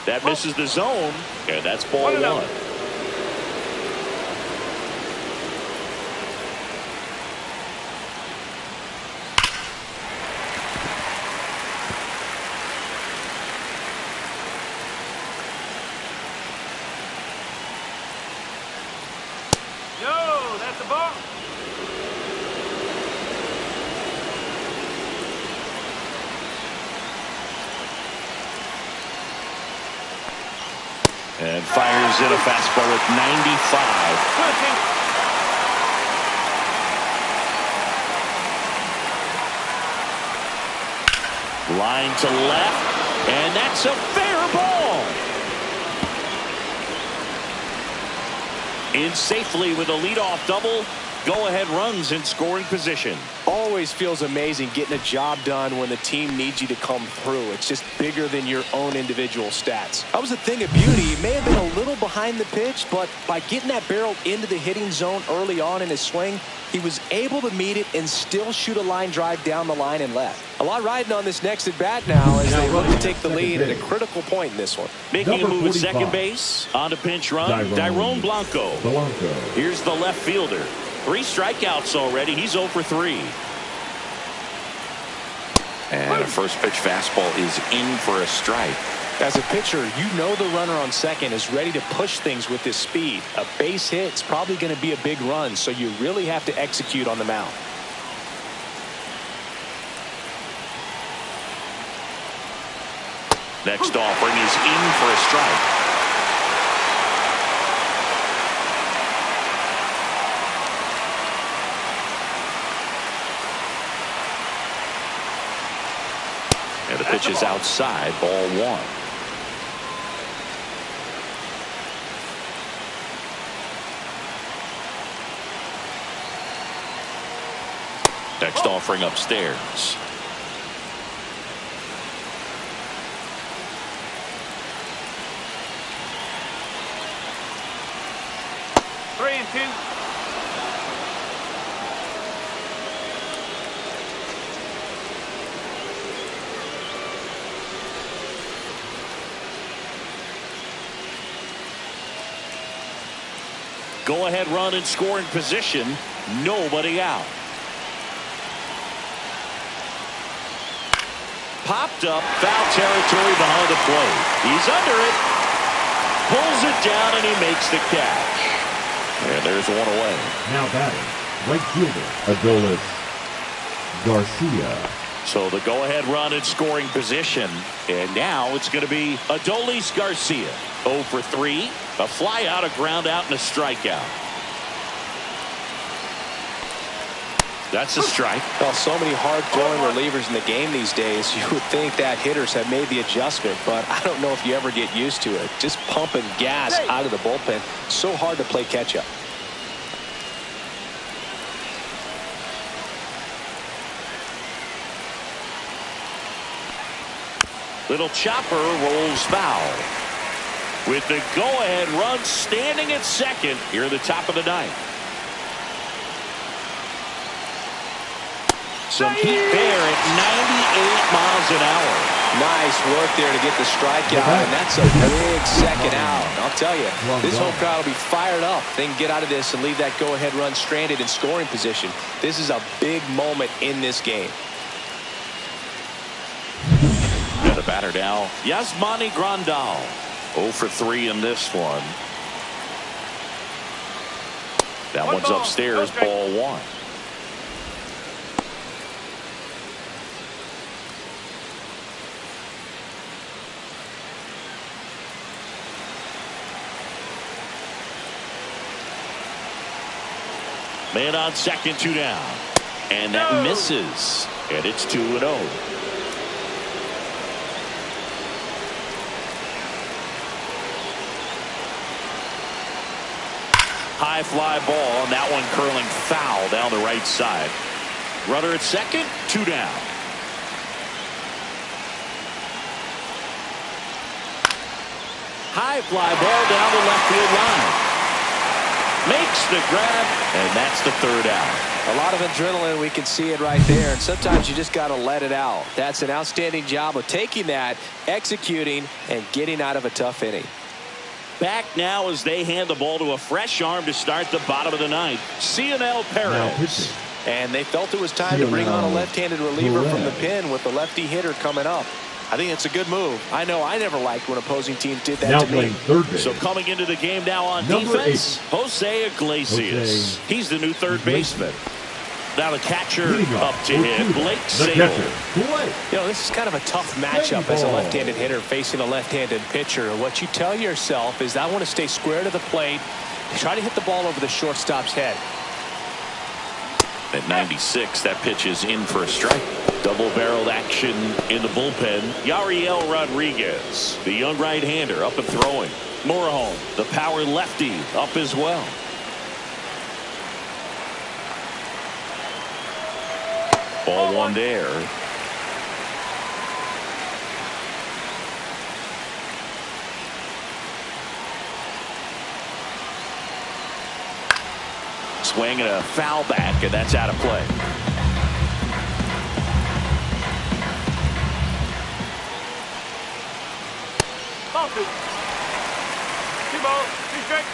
That misses the zone, and that's ball one. No, that's a ball. And fires in a fastball at 95. Line to left, and that's a fair ball. In safely with a leadoff double. Go-ahead runs in scoring position. Always feels amazing getting a job done when the team needs you to come through. It's just bigger than your own individual stats. That was a thing of beauty. He may have been a little behind the pitch, but by getting that barrel into the hitting zone early on in his swing, he was able to meet it and still shoot a line drive down the line and left. A lot riding on this next at bat now as they look to take the lead at a critical point in this one. Making a move at second base on a pinch run, Dairon Blanco. Here's the left fielder. 3 strikeouts already. He's 0 for 3. And a first pitch fastball is in for a strike. As a pitcher, you know the runner on second is ready to push things with his speed. A base hit's probably going to be a big run, so you really have to execute on the mound. Next offering is in for a strike. And the pitch is outside, ball 1. Next offering upstairs. Three and two. Go-ahead run in scoring position. Nobody out. Popped up, foul territory behind the plate. He's under it. Pulls it down, and he makes the catch. And there's one away. Now batting, right fielder, Adolis Garcia. So the go-ahead run in scoring position. And now it's going to be Adolis Garcia. 0 for 3. A fly out, a ground out, and a strikeout. That's a strike. Well, so many hard-throwing relievers in the game these days. You would think that hitters have made the adjustment, but I don't know if you ever get used to it. Just pumping gas out of the bullpen. So hard to play catch-up. Little chopper rolls foul. With the go-ahead run standing at second here at the top of the ninth. Some heat there at 98 miles an hour. Nice work there to get the strikeout, and that's a big second out. I'll tell you, this whole crowd will be fired up. They can get out of this and leave that go-ahead run stranded in scoring position. This is a big moment in this game. And the batter now, Yasmani Grandal. 0 for 3 in this one. That one's upstairs, ball 1. Man on second, 2 down. And that misses. And it's 2-0. High fly ball, and that one curling foul down the right side. Runner at second, 2 down. High fly ball down the left field line. Makes the grab, and that's the 3rd out. A lot of adrenaline, we can see it right there, and sometimes you just got to let it out. That's an outstanding job of taking that, executing, and getting out of a tough inning. Back now as they hand the ball to a fresh arm to start the bottom of the 9th. Cionel Perez. And they felt it was time to bring on a left-handed reliever from the pen with the lefty hitter coming up. I think it's a good move. I know I never liked when opposing teams did that to me. So coming into the game now on defense, Jose Iglesias. He's the new third baseman. Now the catcher up to hit, Blake Sable. You know, this is kind of a tough matchup as a left-handed hitter facing a left-handed pitcher. What you tell yourself is, I want to stay square to the plate, try to hit the ball over the shortstop's head. At 96, that pitch is in for a strike. Double-barreled action in the bullpen. Yariel Rodriguez, the young right-hander, up and throwing. Morejon, the power lefty, up as well. Ball 1 there. Swing and a foul back, and that's out of play. Ball 2. 2 balls, 2 strikes.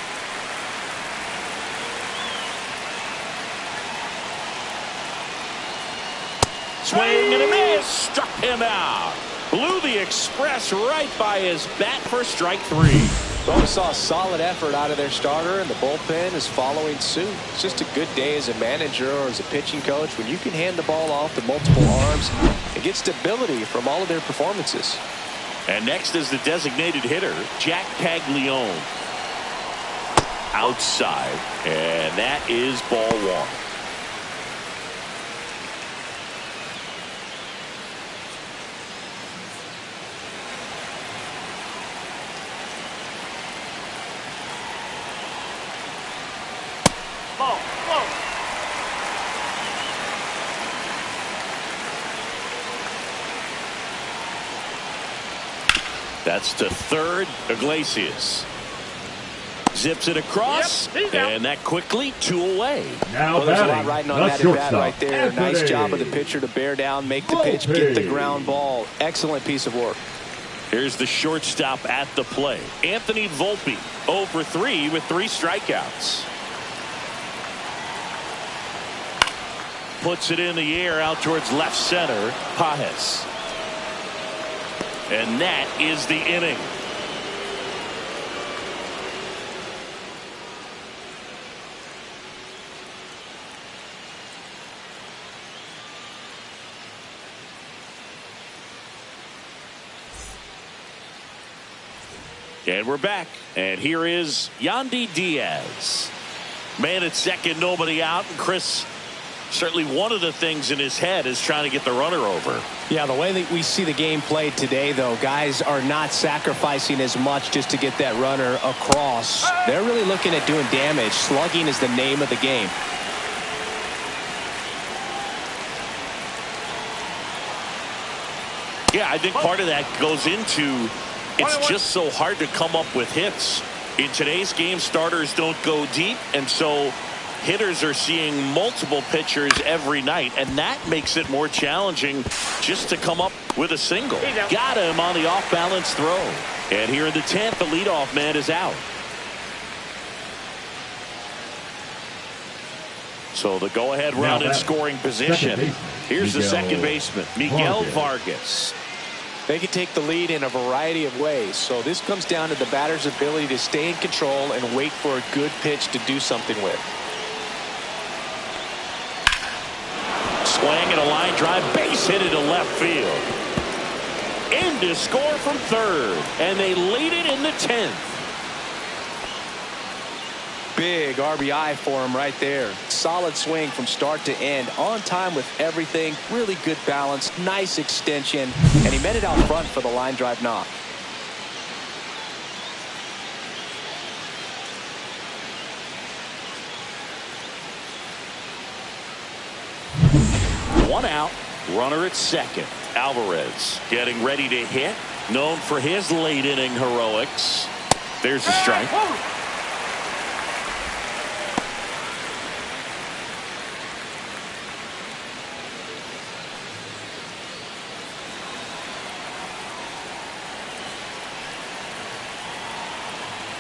Swing and a miss. Struck him out. Blew the express right by his bat for strike 3. Well, we saw a solid effort out of their starter, and the bullpen is following suit. It's just a good day as a manager or as a pitching coach when you can hand the ball off to multiple arms and get stability from all of their performances. And next is the designated hitter, Jack Caglione. Outside, and that is ball 1. Ball, whoa. That's to third. Iglesias zips it across, and that quickly 2 away. Now there's a lot riding on that at bat right there. Nice job of the pitcher to bear down, make the pitch, get the ground ball. Excellent piece of work. Here's the shortstop at the plate, Anthony Volpe, 0 for 3 with 3 strikeouts. Puts it in the air out towards left center. Pajes. And that is the inning. And we're back. And here is Yandy Diaz. Man at second, nobody out. And Chris, certainly one of the things in his head is trying to get the runner over. Yeah, the way that we see the game played today, though, guys are not sacrificing as much just to get that runner across. They're really looking at doing damage. Slugging is the name of the game. Yeah, I think part of that goes into it's just so hard to come up with hits. In today's game, starters don't go deep, and so hitters are seeing multiple pitchers every night, and that makes it more challenging just to come up with a single. Got him on the off-balance throw. And here in the 10th, the leadoff man is out. So the go-ahead run in scoring position. Here's the second baseman, Miguel Vargas. They can take the lead in a variety of ways. So this comes down to the batter's ability to stay in control and wait for a good pitch to do something with. Swing and a line drive, base hit into left field. In to score from third, and they lead it in the 10th. Big RBI for him right there. Solid swing from start to end. On time with everything. Really good balance. Nice extension. And he met it out front for the line drive knock. One out, runner at second. Alvarez getting ready to hit, known for his late inning heroics. There's a strike.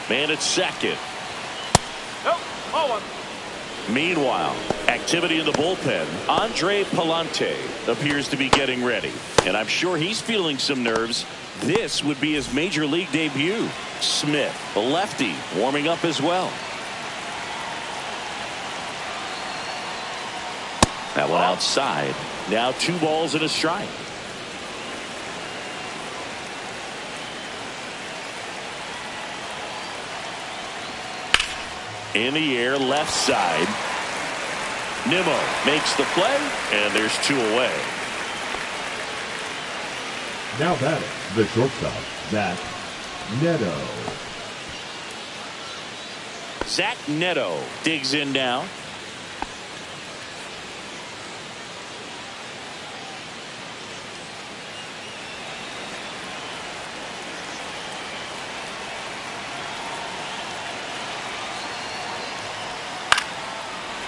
Man at second. Nope. Oh, Meanwhile, activity in the bullpen. Andre Palante appears to be getting ready, and I'm sure he's feeling some nerves. This would be his major league debut. Smith, the lefty, warming up as well. That one outside. Now 2 balls and a strike. In the air, left side. Nimmo makes the play, and there's 2 away. Now batting, the shortstop, Zach Neto. Zach Neto digs in now.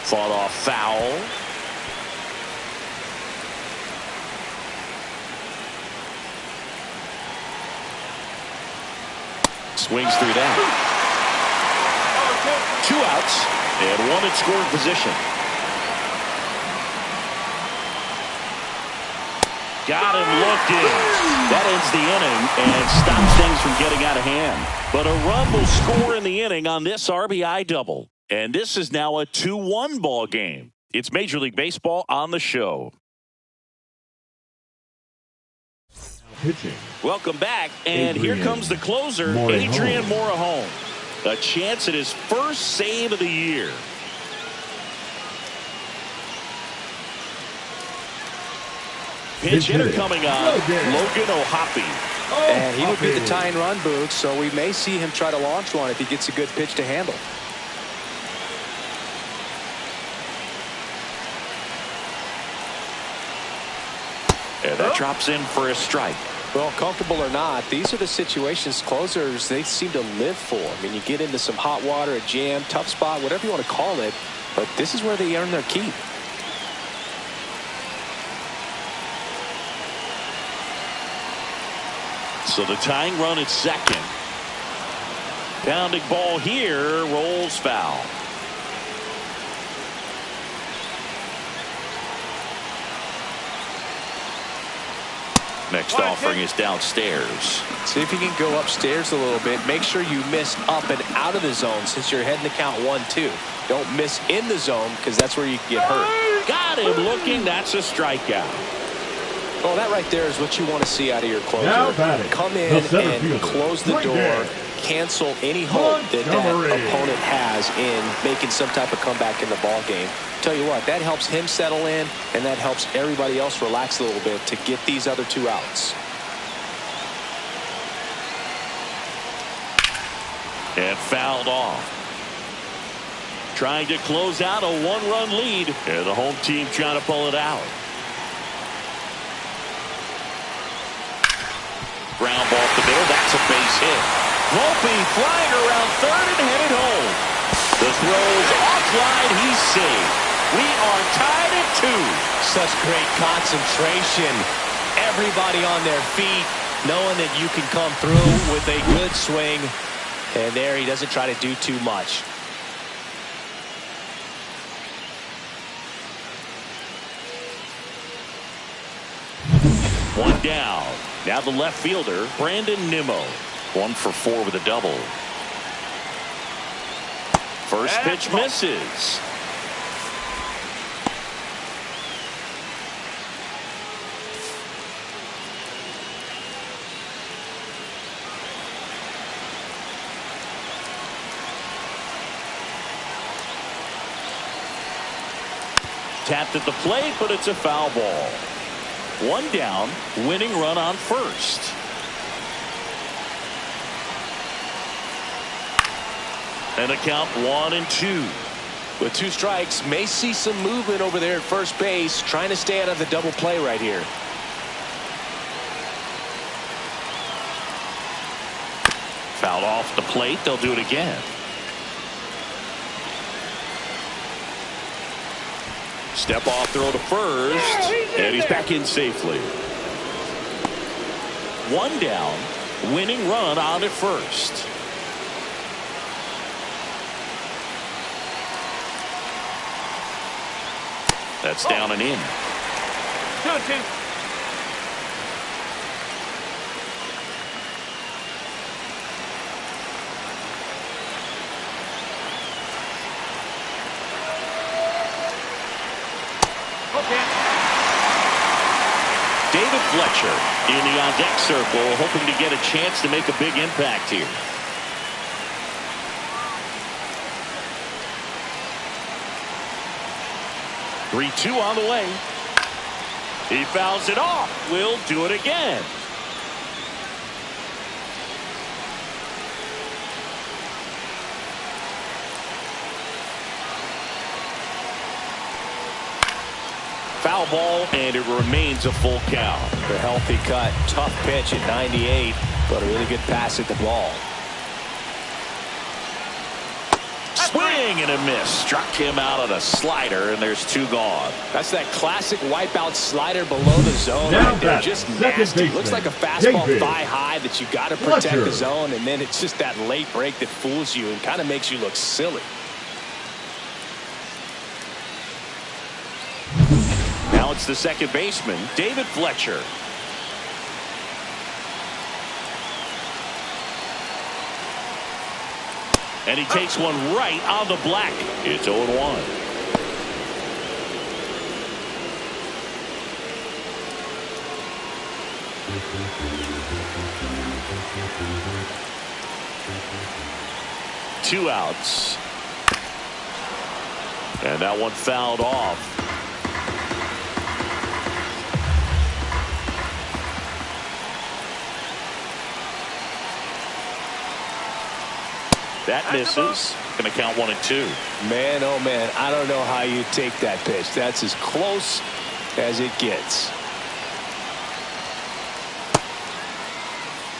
Fought off foul. Swings through that. 2 outs and 1 in scoring position. Got him looking. That ends the inning and stops things from getting out of hand. But a run will score in the inning on this RBI double. And this is now a 2-1 ball game. It's Major League Baseball on the show. Pitching. Welcome back, and here comes the closer, Adrian Morejon. A chance at his first save of the year. Pinch hitter coming on, Logan O'Hoppe. And he would be the tying run, Boog, so we may see him try to launch one if he gets a good pitch to handle. And that drops in for a strike. Well, comfortable or not, these are the situations closers they seem to live for. I mean, you get into some hot water, a jam, tough spot, whatever you want to call it, but this is where they earn their keep. So the tying run at second. Pounding ball here, rolls foul. Next offering is downstairs. See if you can go upstairs a little bit. Make sure you miss up and out of the zone since you're heading to count 1-2. Don't miss in the zone because that's where you can get hurt. Got him looking. That's a strikeout. Well, that right there is what you want to see out of your closer. Come in and close the door. Cancel any hope that opponent has in making some type of comeback in the ball game. Tell you what, that helps him settle in, and that helps everybody else relax a little bit to get these other 2 outs. And fouled off. Trying to close out a 1-run lead, and the home team trying to pull it out. Ground ball up the middle. That's a base hit. Volpe flying around third and headed home. The throw's offline. He's safe. We are tied at 2. Such great concentration. Everybody on their feet, knowing that you can come through with a good swing. And there he doesn't try to do too much. One down. Now the left fielder, Brandon Nimmo. 1 for 4 with a double. First pitch misses. Tapped at the plate, but it's a foul ball. 1 down, winning run on first. And a count 1-2. With 2 strikes, may see some movement over there at first base, trying to stay out of the double play right here. Fouled off the plate. They'll do it again. Step off throw to first, and he's back in safely. 1 down, winning run on at first. That's down and in. 2-2. David Fletcher in the on-deck circle, hoping to get a chance to make a big impact here. Three-two on the way. He fouls it off. We'll do it again. Foul ball, and it remains a full count. The healthy cut. Tough pitch at 98, but a really good pass at the ball. Swing and a miss. Struck him out on a slider, and there's 2 gone. That's that classic wipeout slider below the zone. Now Right there. Just nasty. Looks like a fastball thigh high that you got to protect the zone, and then it's just that late break that fools you and kind of makes you look silly. Now it's the second baseman, David Fletcher. And he takes one right on the black. It's 0-1. Two outs. And that one fouled off. That misses. Going to count 1-2. Man, oh man, I don't know how you take that pitch. That's as close as it gets.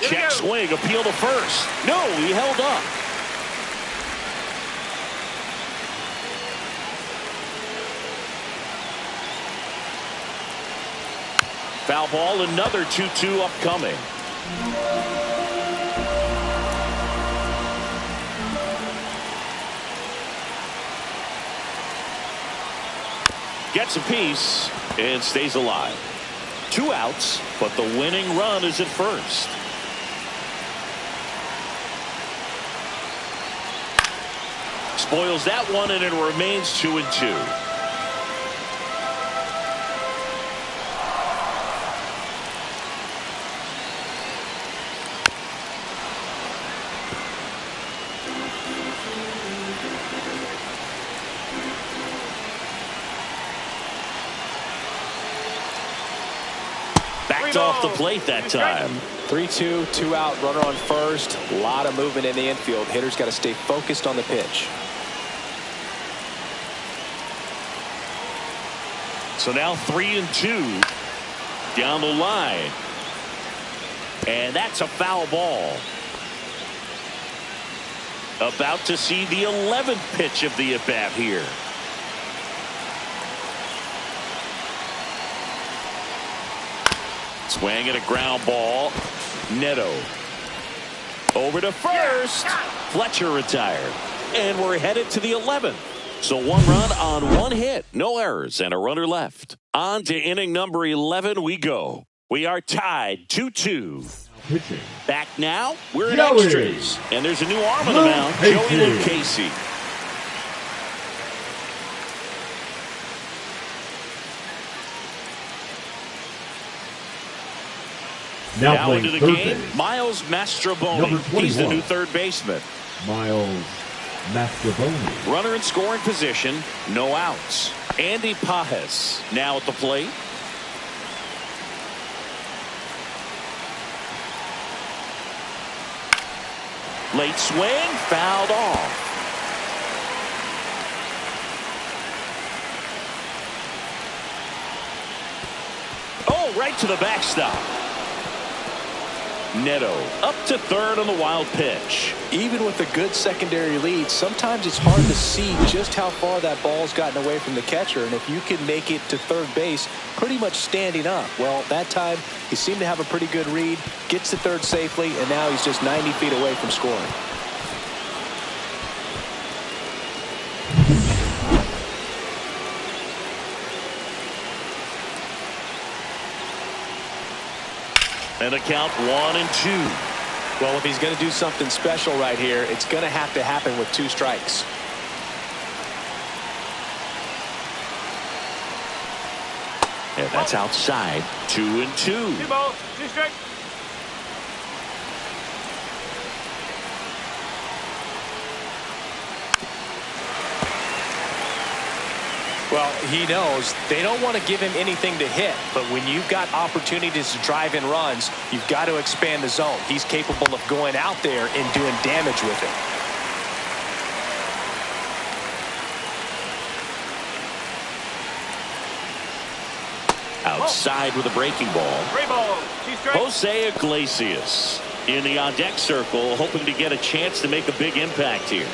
Check swing, appeal to first. No, he held up. Foul ball, another 2-2 upcoming. Gets a piece and stays alive. 2 outs, but the winning run is at first. Spoils that one, and it remains 2-2. Backed off the plate that time. 3-2, 2 out, runner on first. A lot of movement in the infield. Hitter's got to stay focused on the pitch. So now 3-2 down the line. And that's a foul ball. About to see the 11th pitch of the at-bat here. Swing and a ground ball. Neto. Over to first. Fletcher retired. And we're headed to the 11th. So 1 run on 1 hit. No errors and a runner left. On to inning number 11 we go. We are tied 2-2. Pitching. Back now, we're in Joey. extras. And there's a new arm on the mound. Joey Lucchesi. Now into the game, base. Miles Mastrobuoni. He's the new third baseman. Miles Mastrobuoni. Runner in scoring position, no outs. Andy Pajes now at the plate. Late swing, fouled off. to the backstop. Neto up to third on the wild pitch. Even with a good secondary lead, sometimes it's hard to see just how far that ball's gotten away from the catcher. And if you can make it to third base pretty much standing up, well, that time he seemed to have a pretty good read, gets to third safely, and now he's just 90 feet away from scoring. And a count 1-2. Well, if he's going to do something special right here, it's going to happen with 2 strikes. And that's outside. 2-2. 2 balls, 2 strikes. Well, he knows they don't want to give him anything to hit, but when you've got opportunities to drive in runs, you've got to expand the zone. He's capable of going out there and doing damage with it. Outside with a breaking ball. 3 balls, 2 strikes. Jose Iglesias in the on-deck circle, hoping to get a chance to make a big impact here.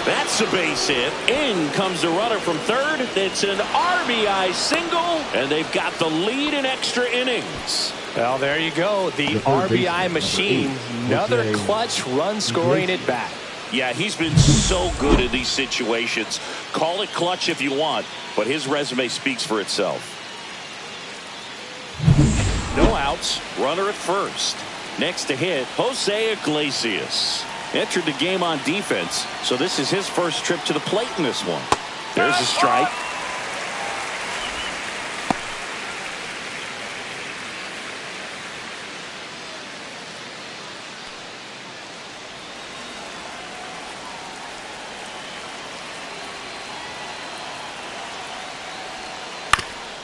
That's a base hit. In comes the runner from third. It's an RBI single, and they've got the lead in extra innings. Well, there you go. The RBI machine. Another clutch run scoring at bat. Yeah, he's been so good in these situations. Call it clutch if you want, but his resume speaks for itself. No outs. Runner at first. Next to hit, Jose Iglesias. Entered the game on defense, so this is his first trip to the plate in this one. There's a strike.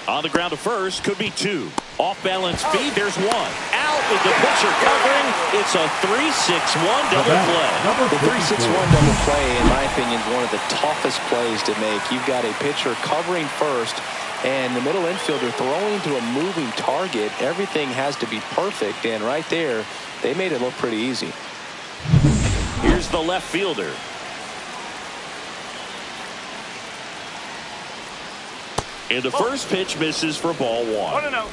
On the ground to first, could be 2. Off balance feed, there's 1. Out with the pitcher covering. It's a 3-6-1 double play. The 3-6-1 double play, in my opinion, is one of the toughest plays to make. You've got a pitcher covering first, and the middle infielder throwing to a moving target. Everything has to be perfect, and right there, they made it look pretty easy. Here's the left fielder. And the first pitch misses for ball 1. 1-0.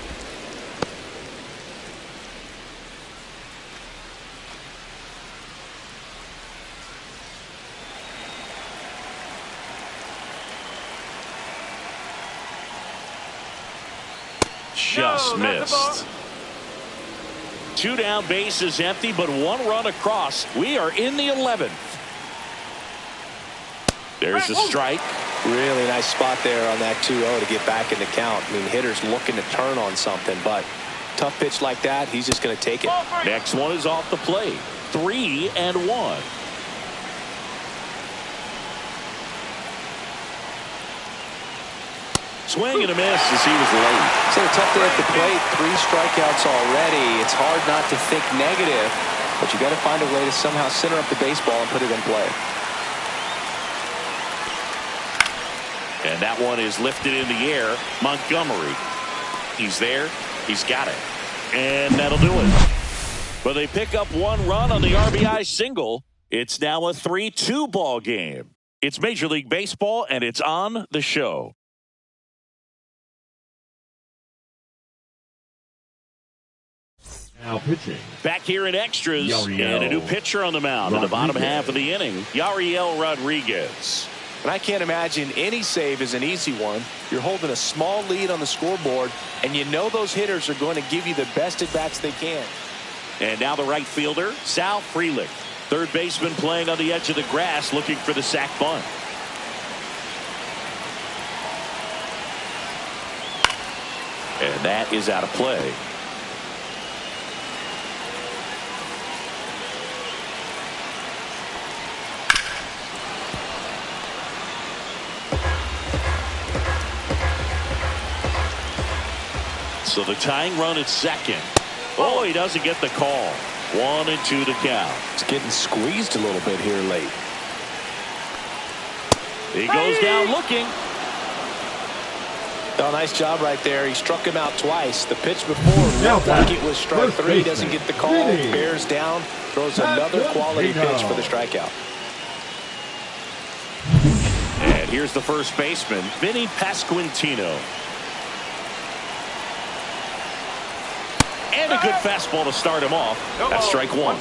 Just missed. 2 down, bases empty, but 1 run across. We are in the 11th. There's a strike. Really nice spot there on that 2-0 to get back in the count. I mean, hitter's looking to turn on something, but tough pitch like that, he's just going to take it. Next one is off the plate. 3-1. Swing and a miss as he was late. So a tough day at the plate. 3 strikeouts already. It's hard not to think negative, but you got to find a way to somehow center up the baseball and put it in play. And that one is lifted in the air. Montgomery. He's there. He's got it. And that'll do it. But they pick up 1 run on the RBI single. It's now a 3-2 ball game. It's Major League Baseball, and it's on the show. Now pitching. Back here in extras, and a new pitcher on the mound in the bottom half of the inning, Yariel Rodriguez. And I can't imagine any save is an easy one. You're holding a small lead on the scoreboard, and you know those hitters are going to give you the best at-bats they can. And now the right fielder, Sal Frelick. Third baseman playing on the edge of the grass, looking for the sac bunt. And that is out of play. So the tying run at second. Oh, he doesn't get the call. 1-2 to count. It's getting squeezed a little bit here late. He goes down looking. Oh, nice job right there. He struck him out twice. The pitch before looked like it was strike three. Doesn't get the call. Bears down. Throws another quality pitch for the strikeout. And here's the first baseman, Vinny Pasquantino. And a good fastball to start him off. That's strike one.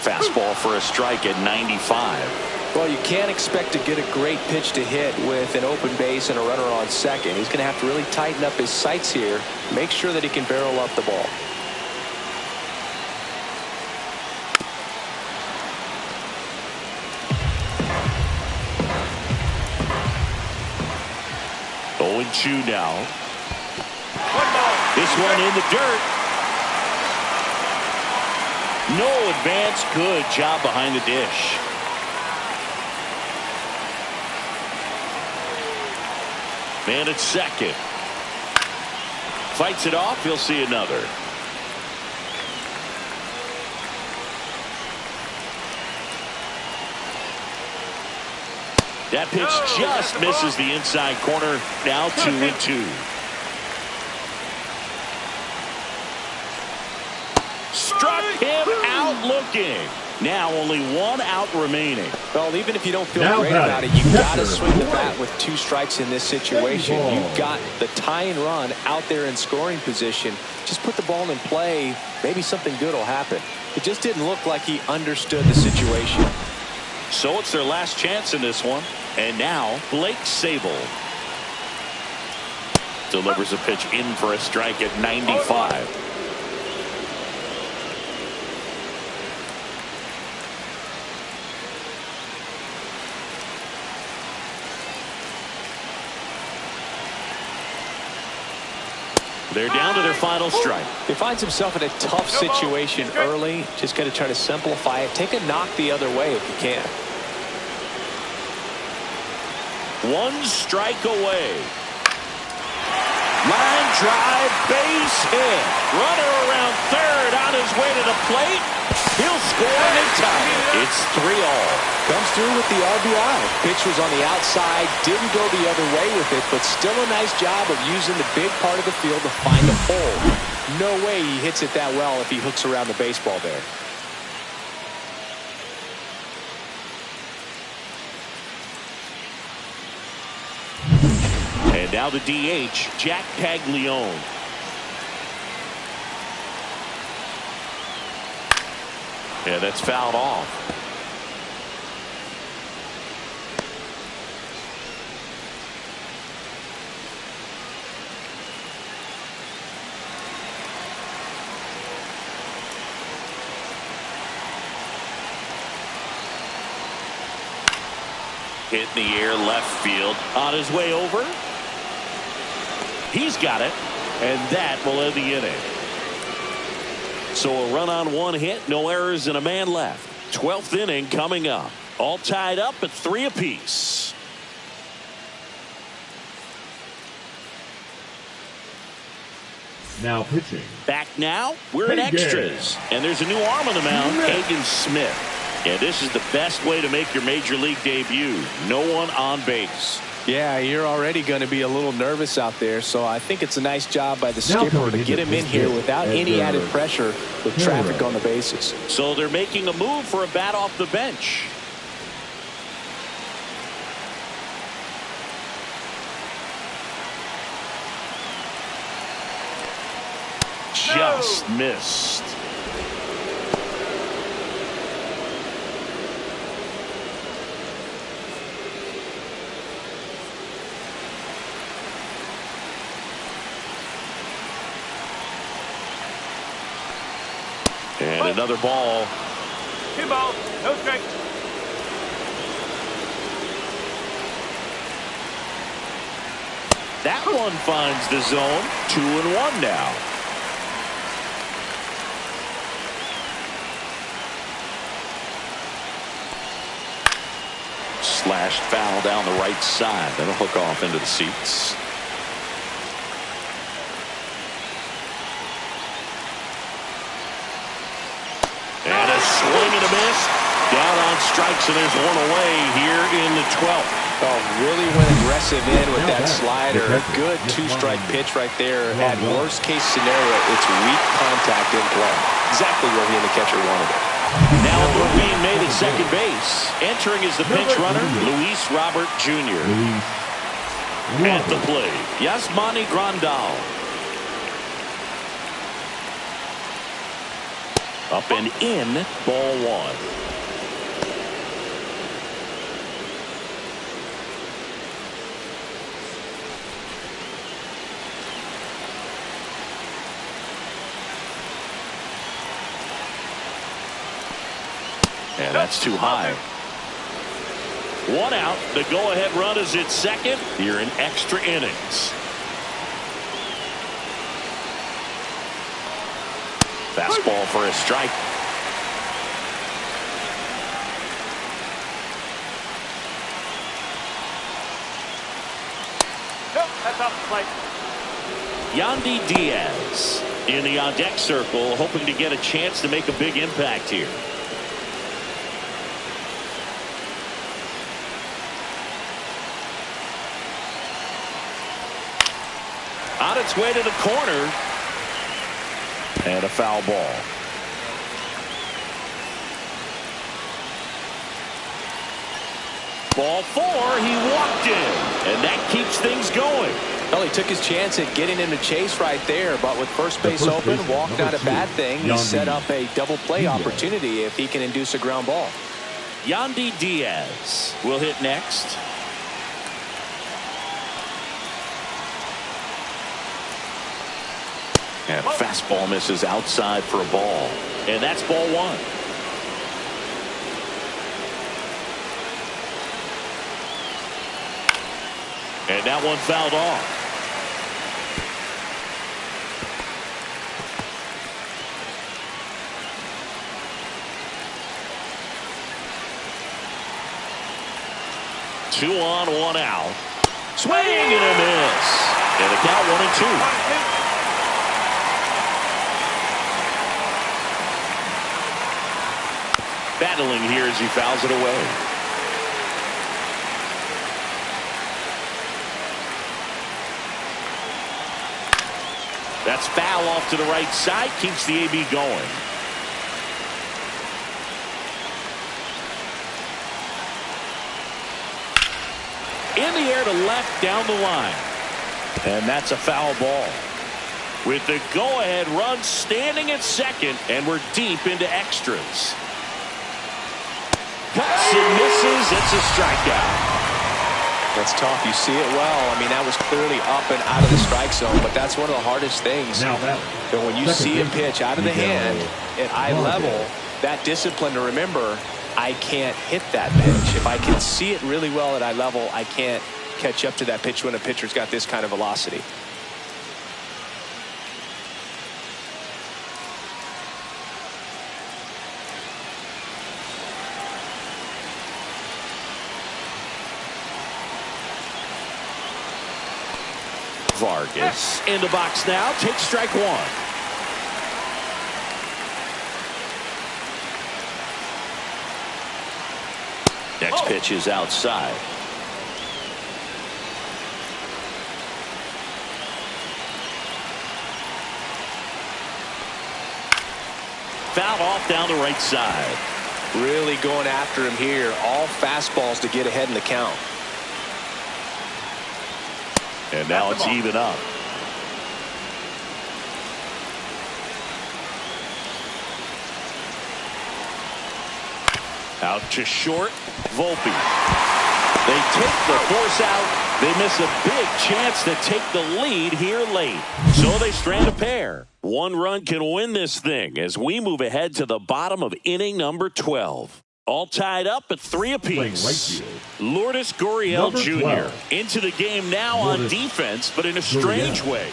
Fastball for a strike at 95. Well, you can't expect to get a great pitch to hit with an open base and a runner on second. He's going to have to really tighten up his sights here. Make sure that he can barrel up the ball. Oh, 0-2 now. This one in the dirt. No advance. Good job behind the dish. Man at second. Fights it off. He'll see another. That pitch just misses the inside corner. Now 2-2. Struck him out looking. Now only one out remaining. Well, even if you don't feel great about it, you've got to swing the bat with 2 strikes in this situation. You've got the tie and run out there in scoring position. Just put the ball in play. Maybe something good will happen. It just didn't look like he understood the situation. So it's their last chance in this one. And now Blake Sabol delivers a pitch in for a strike at 95. They're down to their final strike. He finds himself in a tough situation early. Just got to try to simplify it. Take a knock the other way if you can. 1 strike away. Line drive, base hit. Runner around third on his way to the plate. He'll score in time. It's 3-all. Comes through with the RBI. Pitch was on the outside, didn't go the other way with it, but still a nice job of using the big part of the field to find a hole. No way he hits it that well if he hooks around the baseball there. And now the DH, Jack Paglione. Yeah, that's fouled off. Hit in the air left field. On his way over. He's got it. And that will end the inning. So a run on 1 hit, no errors, and a man left. 12th inning coming up. All tied up at 3 apiece. Now pitching. Back now, we're in extras. And there's a new arm on the mound, Hagen Smith. And this is the best way to make your major league debut. No one on base. Yeah, you're already going to be a little nervous out there, so I think it's a nice job by the skipper to get him in here without any added pressure with traffic on the bases. So they're making a move for a bat off the bench. Just missed. And another ball. 2 balls, no strikes. That one finds the zone. 2-1 now. Slashed foul down the right side. That'll hook off into the seats. swing and a miss. Down on strikes, and there's one away here in the 12th. Oh, really went aggressive in with that slider. Good two-strike pitch right there. At worst-case scenario, it's weak contact in play. Exactly where he and the catcher wanted it. Now a move being made at second base. Entering is the pinch runner, Luis Robert Jr. At the plate, Yasmani Grandal. Up and in, ball one. And that's too high. One out. The go-ahead run is at second here in extra innings. Fastball for a strike. Nope, that's off the plate. Yandy Diaz in the on-deck circle, hoping to get a chance to make a big impact here. On its way to the corner. And a foul ball. Ball four, he walked in, and that keeps things going. Well, he took his chance at getting in the chase right there, but with first base open, walked out a bad thing. He set up a double play opportunity if he can induce a ground ball. Yandy Diaz will hit next. And fastball misses outside for a ball. And that's ball one. And that one fouled off. Two on, one out. Swing and a miss. And the count 1-2. Battling here as he fouls it away. That's foul off to the right side. Keeps the AB going. In the air to left down the line. And that's a foul ball. With the go-ahead run standing at second, and we're deep into extras. Cuts and misses. It's a strikeout. That's tough. You see it well. I mean, that was clearly up and out of the strike zone, but that's one of the hardest things. And when you see a pitch out of the hand at eye level, that discipline to remember, I can't hit that pitch. If I can see it really well at eye level, I can't catch up to that pitch when a pitcher's got this kind of velocity. Vargas in the box now. Takes strike one. Next pitch is outside. Foul off down the right side. Really going after him here. All fastballs to get ahead in the count. And now it's even up. Out to short, Volpe. They take the force out. They miss a big chance to take the lead here late. So they strand a pair. One run can win this thing as we move ahead to the bottom of inning number 12. All tied up at 3 apiece. Lourdes Gurriel Jr. into the game now on defense, but in a strange way.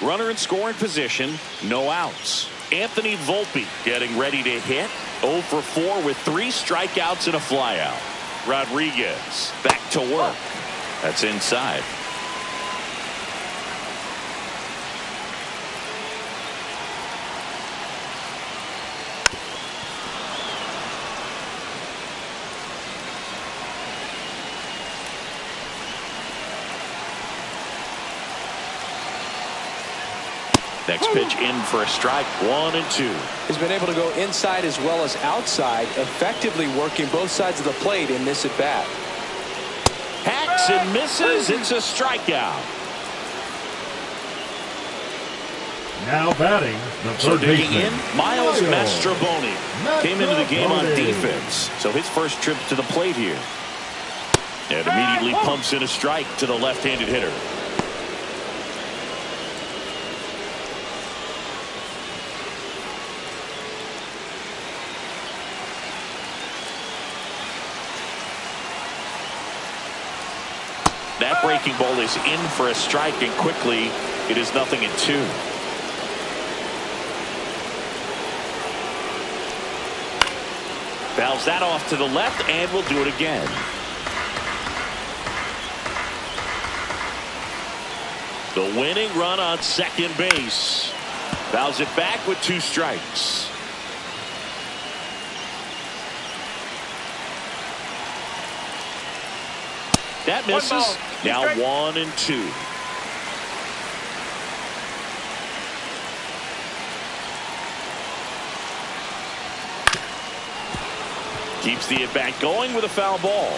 Runner in scoring position, no outs. Anthony Volpe getting ready to hit. 0 for 4 with 3 strikeouts and a flyout. Rodriguez back to work. That's inside. Next pitch in for a strike. 1-2. He's been able to go inside as well as outside, effectively working both sides of the plate in this at bat. Hacks and misses. It's a strikeout. Now batting, the So third digging baseman, in, Miles Mastrobuoni came into the game on defense. So his first trip to the plate here. And immediately pumps in a strike to the left-handed hitter. That breaking ball is in for a strike, and quickly it is 0-2. Fouls that off to the left, and will do it again. The winning run on second base. Fouls it back with 2 strikes. That misses. Now 1-2. Keeps the at bat going with a foul ball.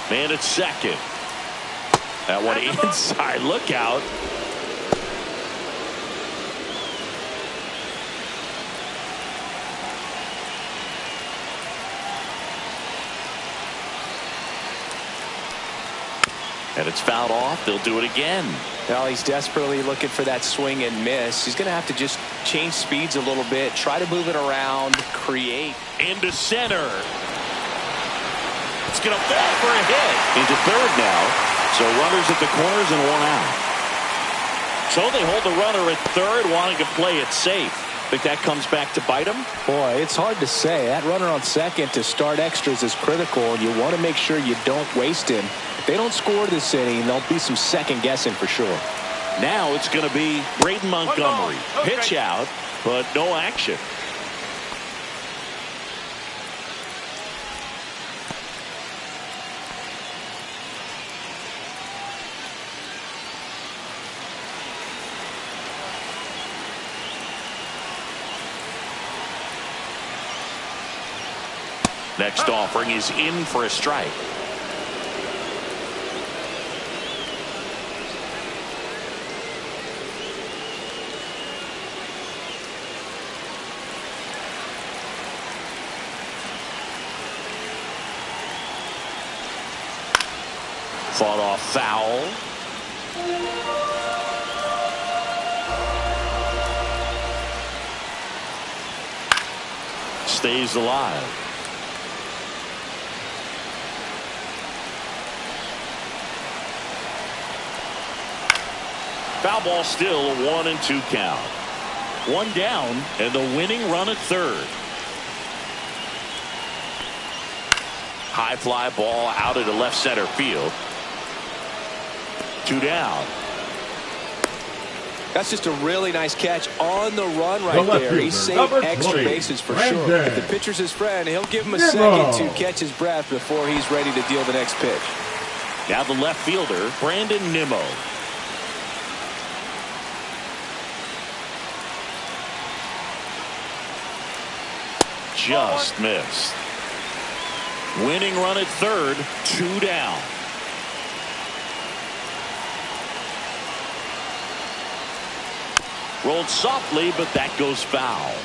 Man at second. That one inside. Look out. And it's fouled off. They'll do it again. Now he's desperately looking for that swing and miss. He's going to have to just change speeds a little bit, try to move it around, create. Into center. It's going to fall for a hit. Into third now. So runners at the corners and 1 out. So they hold the runner at third, wanting to play it safe. Think that comes back to bite him? Boy, it's hard to say. That runner on second to start extras is critical, and you want to make sure you don't waste him. If they don't score this inning, there'll be some second guessing for sure. Now it's going to be Braden Montgomery. Pitch out, but no action. Next offering is in for a strike. Fought off foul. Stays alive. Foul ball, still a 1-2 count. 1 down, and the winning run at third. High fly ball out into left center field. 2 down. That's just a really nice catch on the run right there. He saved extra bases for sure. If the pitcher's his friend, he'll give him a second to catch his breath before he's ready to deal the next pitch. Now the left fielder, Brandon Nimmo. Just missed. Winning run at third, 2 down. Rolled softly, but that goes foul.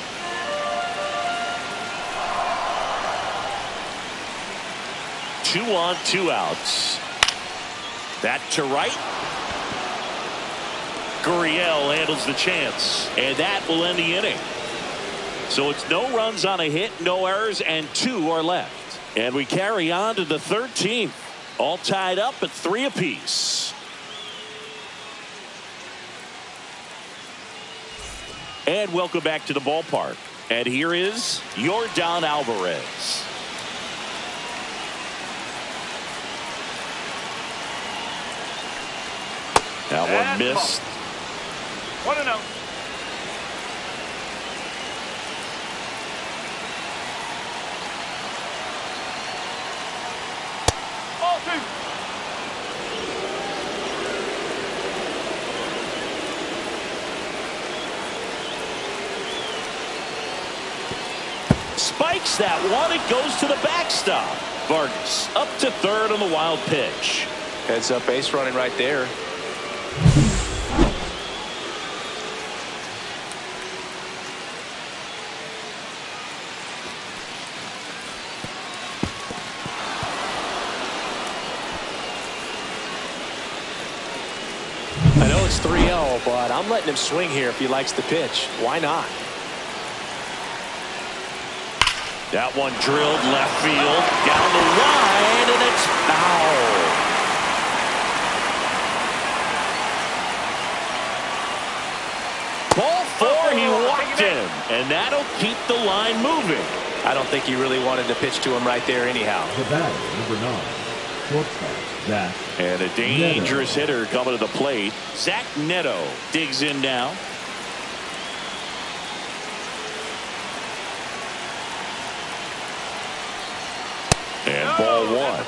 Two on, 2 outs. That to right. Gurriel handles the chance, and that will end the inning. So it's no runs on a hit, no errors, and 2 are left. And we carry on to the 13th. All tied up at 3 apiece. And welcome back to the ballpark. And here is Yordan Alvarez. That one missed. 1-0. spikes that one. It goes to the backstop. Vargas up to third on the wild pitch. Heads up base running right there. I know it's 3-0, but I'm letting him swing here if he likes the pitch. Why not? That one drilled left field, down the line, and it's foul. Ball four, he walked him, and that'll keep the line moving. I don't think he really wanted to pitch to him right there anyhow. The batter, number 9, shortstop, Zach. And a dangerous hitter coming to the plate. Zach Neto digs in now. And ball one.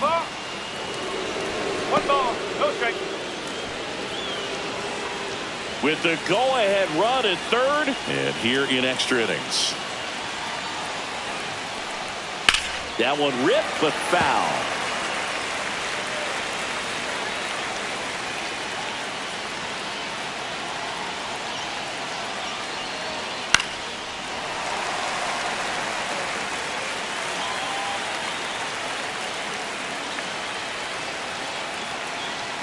One ball, no strike. With the go-ahead run at third, and here in extra innings. That one ripped, but foul.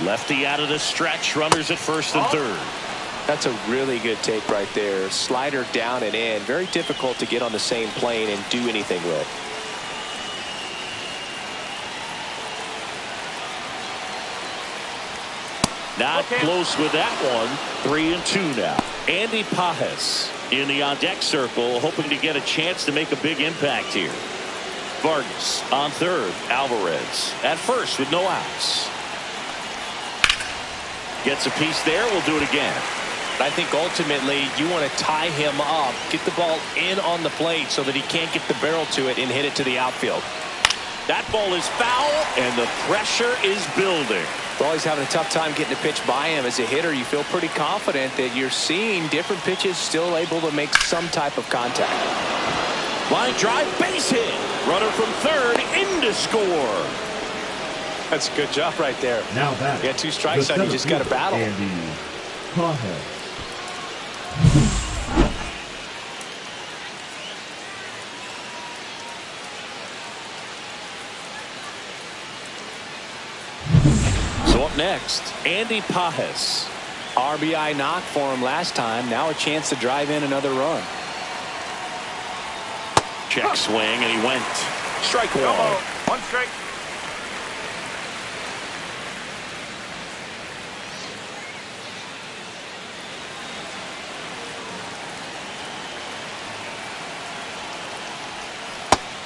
Lefty out of the stretch, runners at first and third. That's a really good take right there. Slider down and in. Very difficult to get on the same plane and do anything with. Not close with that one. 3-2 now. Andy Pajes in the on-deck circle, hoping to get a chance to make a big impact here. Vargas on third. Alvarez at first with no outs. Gets a piece there. We'll do it again. I think ultimately you want to tie him up, get the ball in on the plate so that he can't get the barrel to it and hit it to the outfield. That ball is foul, and the pressure is building. Well, he's having a tough time getting a pitch by him. As a hitter, you feel pretty confident that you're seeing different pitches still able to make some type of contact. Line drive, base hit. Runner from third in to score. That's a good job right there. Now that. You got 2 strikes on you, just got to battle. Andy Pajes. So up next, Andy Pajes. RBI knock for him last time. Now a chance to drive in another run. Check swing, and he went. Strike one. One strike.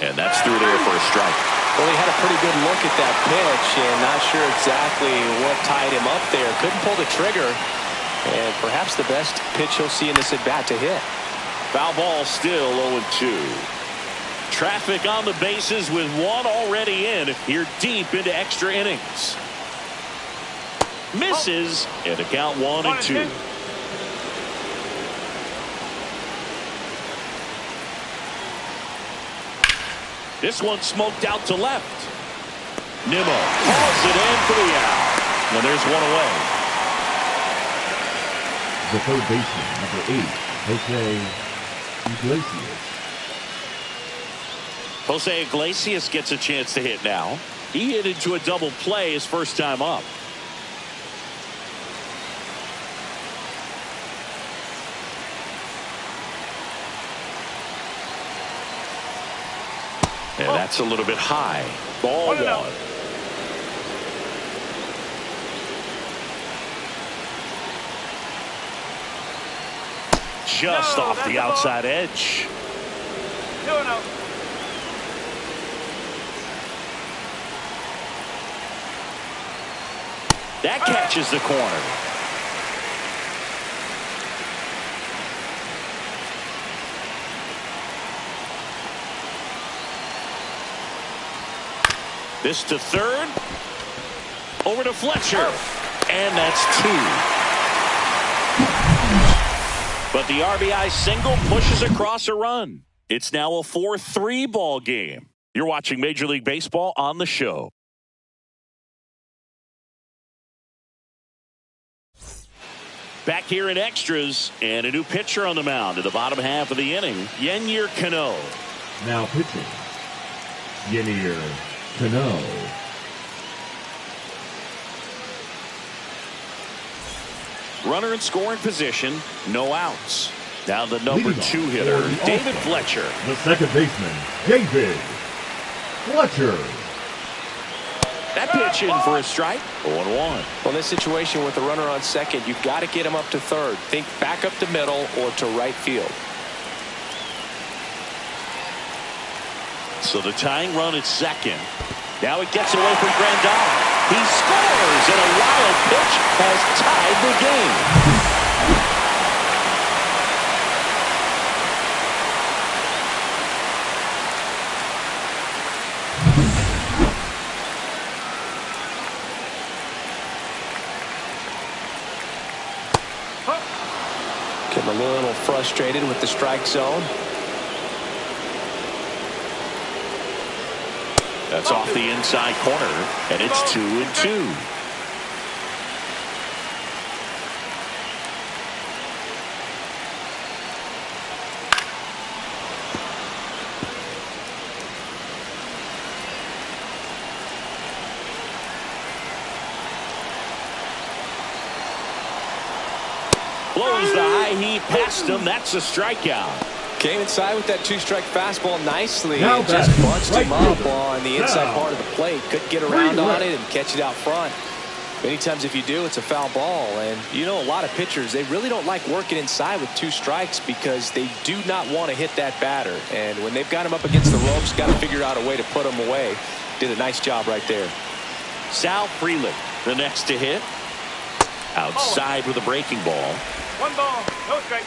And that's through there for a strike. Well, he had a pretty good look at that pitch and not sure exactly what tied him up there. Couldn't pull the trigger. And perhaps the best pitch he'll see in this at-bat to hit. Foul ball still 0-2. Traffic on the bases with one already in. Here deep into extra innings. Misses, and a count 1-2. This one smoked out to left. Nimmo hauls it in for the out. And there's one away. The third baseman, number 8, Jose Iglesias. Jose Iglesias gets a chance to hit now. He hit into a double play his first time up. And that's a little bit high. Ball one. Just off the outside edge. 2-0. That catches the corner. This to third. Over to Fletcher. And that's 2. But the RBI single pushes across a run. It's now a 4-3 ball game. You're watching Major League Baseball on the show. Back here in extras, and a new pitcher on the mound in the bottom half of the inning, Yennier Cano. Now pitching, Yennier Cano. Runner in scoring position, no outs. Now the number 2 hitter, David Fletcher. The second baseman, David Fletcher. That pitch in for a strike, 0-1. Well, in this situation with the runner on second, you've got to get him up to third. Think back up the middle or to right field. So the tying run at second. Now it gets away from Grandal. He scores, and a wild pitch has tied the game. Getting a little frustrated with the strike zone. That's off the inside corner, and it's 2-2. Blows the high heat past him. That's a strikeout. Came inside with that 2-strike fastball nicely Now and just bunched him right up on the inside part of the plate. Couldn't get around on it and catch it out front. Many times if you do, it's a foul ball. And you know, a lot of pitchers, they really don't like working inside with 2 strikes because they do not want to hit that batter. And when they've got him up against the ropes, got to figure out a way to put him away. Did a nice job right there. Sal Frelick, the next to hit. Outside with a breaking ball. 1 ball, no strike.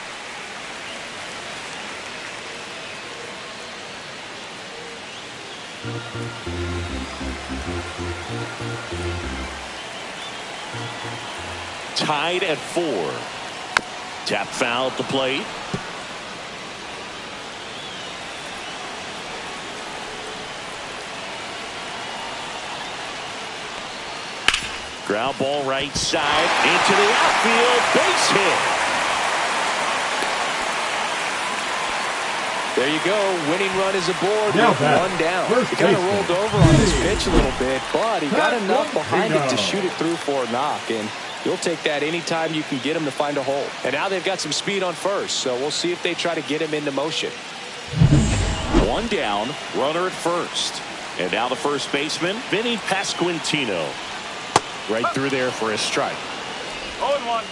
Tied at 4. Tap foul at the plate. Ground ball right side into the outfield. Base hit. There you go. Winning run is aboard Now with back. 1 down. First He kind of baseman. rolled over on this pitch a little bit, but he got Pat enough behind it to Lombardo. shoot it through for a knock. And you'll take that anytime you can get him to find a hole. And now they've got some speed on first, so we'll see if they try to get him into motion. 1 down, runner at first. And now the first baseman, Vinny Pasquantino. Right through there for a strike. 0-1.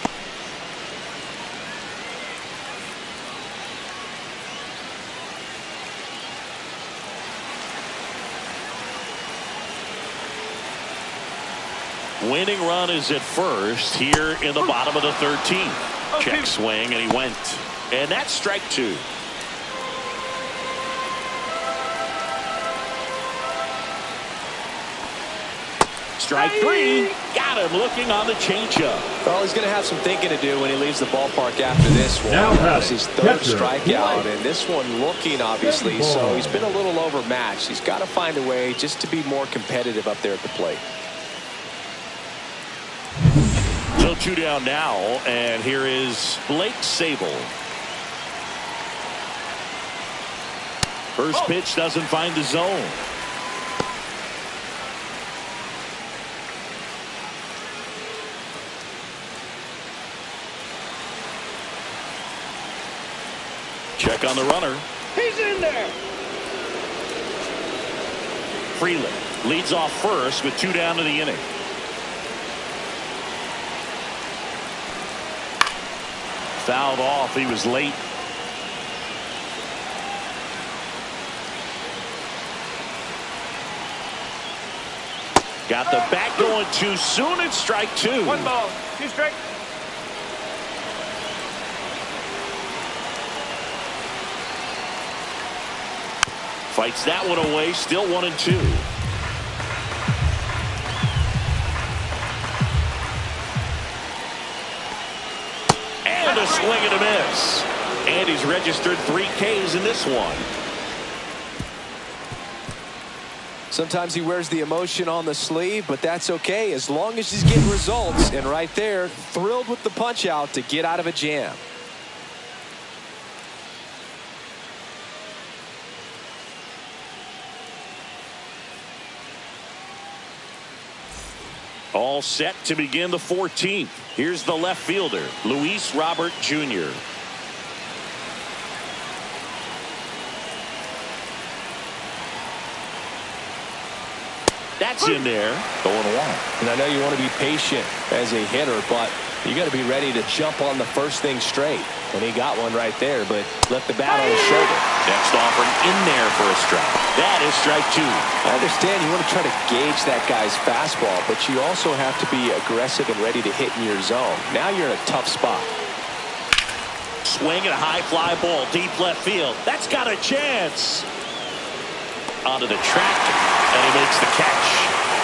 Winning run is at first here in the bottom of the 13th. Check swing, and he went. And that's strike 2. Strike 3. Got him looking on the changeup. Well, he's going to have some thinking to do when he leaves the ballpark after this one. Now That was his third catcher, strikeout, White. and this one looking, obviously, so he's been a little overmatched. He's got to find a way just to be more competitive up there at the plate. So 2 down now, and here is Blake Sable. First pitch doesn't find the zone. Check on the runner. He's in there. Frelick leads off first with 2 down to the inning. Fouled off. He was late. Got the bat going too soon. It's strike 2. 1 ball, 2 strike. Fights that one away. Still 1-2. And a swing and a miss. And he's registered 3 Ks in this one. Sometimes he wears the emotion on the sleeve, but that's okay as long as he's getting results. And right there, thrilled with the punch out to get out of a jam. All set to begin the 14th. Here's the left fielder, Luis Robert Jr. That's in there. 0-1. And I know you want to be patient as a hitter, but you got to be ready to jump on the first thing straight. And he got one right there, but left the bat on his shoulder. Next offering in there for a strike. That is strike 2. I understand you want to try to gauge that guy's fastball, but you also have to be aggressive and ready to hit in your zone. Now you're in a tough spot. Swing and a high fly ball deep left field. That's got a chance. Onto the track, and he makes the catch.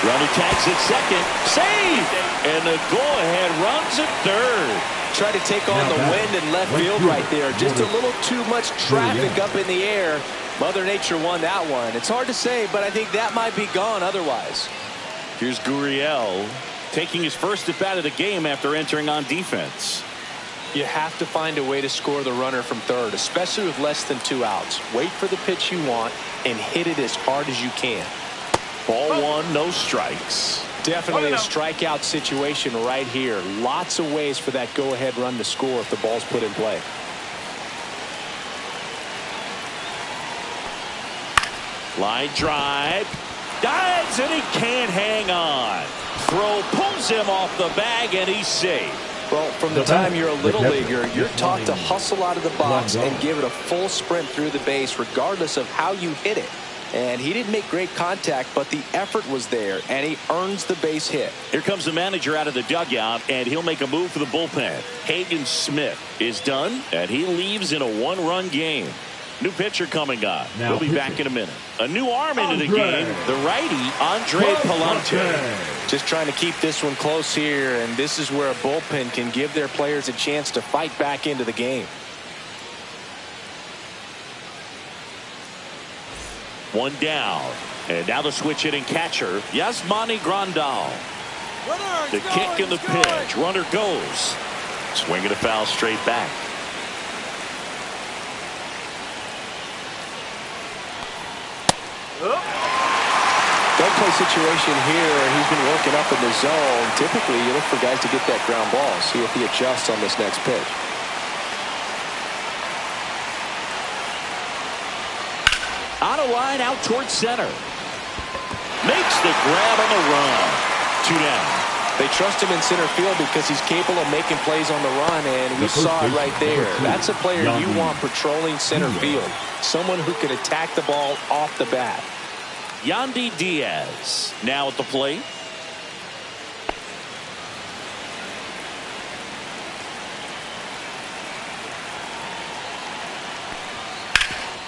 Runner tags at second. Saved! And the go-ahead runs at third. Try to take on the wind in left field right there. Just a little too much traffic up in the air. Mother Nature won that one. It's hard to say, but I think that might be gone otherwise. Here's Gurriel taking his first at bat of the game after entering on defense. You have to find a way to score the runner from third, especially with less than 2 outs. Wait for the pitch you want and hit it as hard as you can. Ball 1, no strikes. Definitely a strikeout situation right here. Lots of ways for that go-ahead run to score if the ball's put in play. Line drive. Dives, and he can't hang on. Throw pulls him off the bag, and he's safe. Well, from the time you're a little leaguer, you're taught to hustle out of the box and give it a full sprint through the base regardless of how you hit it. And he didn't make great contact, but the effort was there, and he earns the base hit. Here comes the manager out of the dugout, and he'll make a move for the bullpen. Hagen Smith is done, and he leaves in a 1-run game. New pitcher coming on. He'll be back in a minute. A new arm into the game. The righty, Andre Palante. Just trying to keep this one close here, and this is where a bullpen can give their players a chance to fight back into the game. 1 down. And now the switch hitting catcher, Yasmani Grandal. The kick and the pitch. Runner goes. Swinging a foul straight back. Double play situation here. He's been working up in the zone. Typically, you look for guys to get that ground ball. See if he adjusts on this next pitch. On a line out towards center. Makes the grab on the run. 2 down. They trust him in center field because he's capable of making plays on the run, and we saw it right there. That's a player you want patrolling center field. Someone who can attack the ball off the bat. Yandy Diaz now at the plate.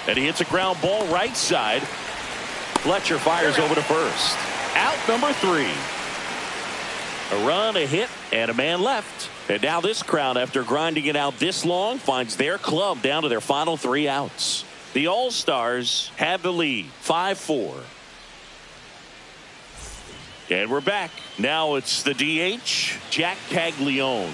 And he hits a ground ball right side. Fletcher fires over to first. Out number 3. A run, a hit, and a man left. And now this crowd, after grinding it out this long, finds their club down to their final 3 outs. The All-Stars have the lead, 5-4. And we're back. Now it's the DH, Jack Caglione.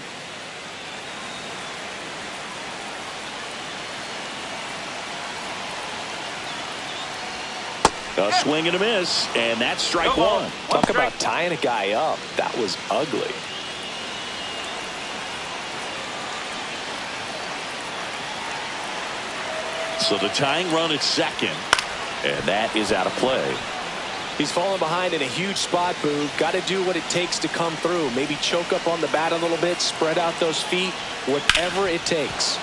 A swing and a miss, and that's strike 1. Talk about tying a guy up. That was ugly. So the tying run at second, and that is out of play. He's fallen behind in a huge spot, Boo. Got to do what it takes to come through. Maybe choke up on the bat a little bit, spread out those feet, whatever it takes.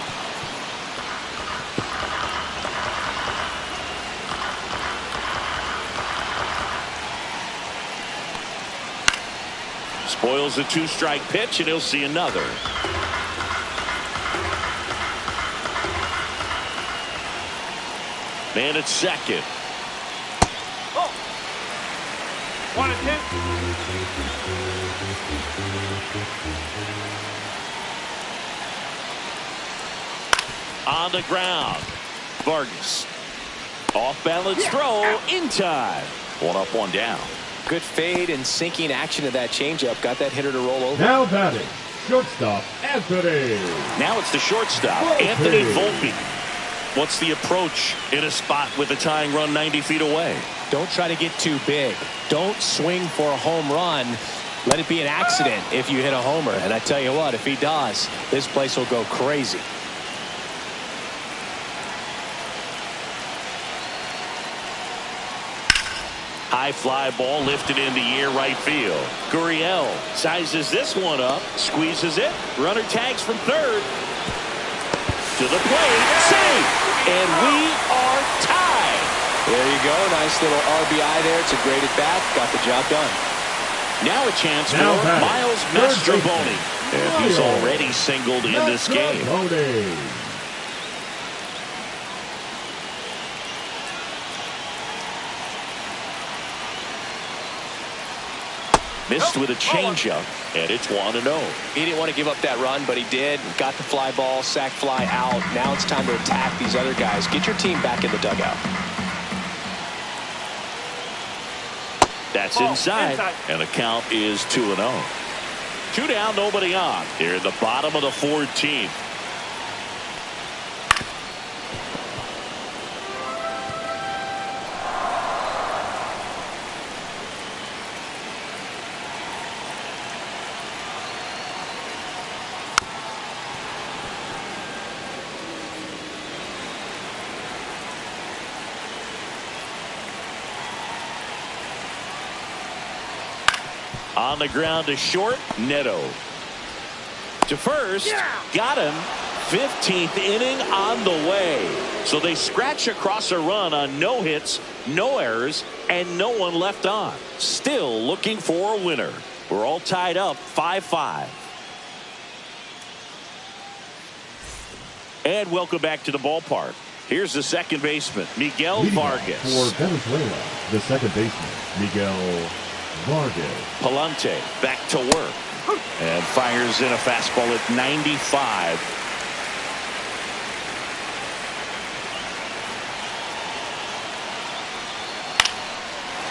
Spoils a 2-strike pitch, and he'll see another. Man at second. 1-10. On the ground. Vargas. Off balance throw in time. One up, one down. Good fade and sinking action of that changeup. Got that hitter to roll over. Now batting, shortstop Anthony. Now it's the shortstop, Anthony Volpe. What's the approach in a spot with a tying run 90 feet away? Don't try to get too big. Don't swing for a home run. Let it be an accident if you hit a homer. And I tell you what, if he does, this place will go crazy. High fly ball lifted in the air right field. Gurriel sizes this one up, squeezes it. Runner tags from third. To the plate, safe, and we are tied. There you go, nice little RBI there. It's a great at bat, got the job done. Now a chance for Miles Mastrobuoni, and he's already singled in this game. Missed with a changeup, and it's 1-0. He didn't want to give up that run, but he did. Got the fly ball, sac fly out. Now it's time to attack these other guys. Get your team back in the dugout. That's inside, and the count is 2-0. 2 down, nobody on. Here in the bottom of the 14th. On the ground to short, Neto. To first, got him. 15th inning on the way. So they scratch across a run on no hits, no errors, and no one left on. Still looking for a winner. We're all tied up 5-5. And welcome back to the ballpark. Here's the second baseman, Miguel Vargas. For Venezuela, the second baseman, Miguel Vargas. Palante back to work and fires in a fastball at 95.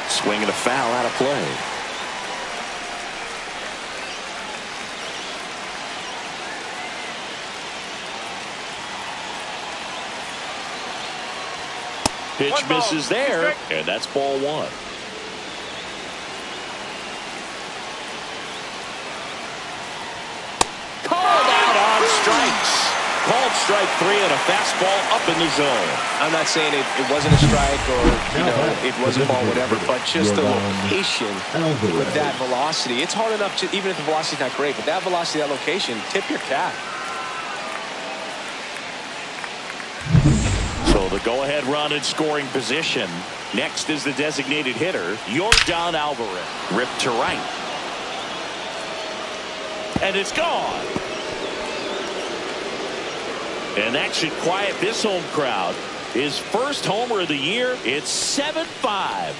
Swing and a foul out of play. Pitch misses there, and that's ball one. Strikes. Called strike three and a fastball up in the zone. I'm not saying it wasn't a strike or, you know, it wasn't ball, whatever, but just the location with that velocity. It's hard enough to, even if the velocity's not great, but that velocity, that location, tip your cap. So the go-ahead run in scoring position. Next is the designated hitter, Yordan Alvarez. Ripped to right. And it's gone. And that should quiet this home crowd. His first homer of the year. It's 7-5.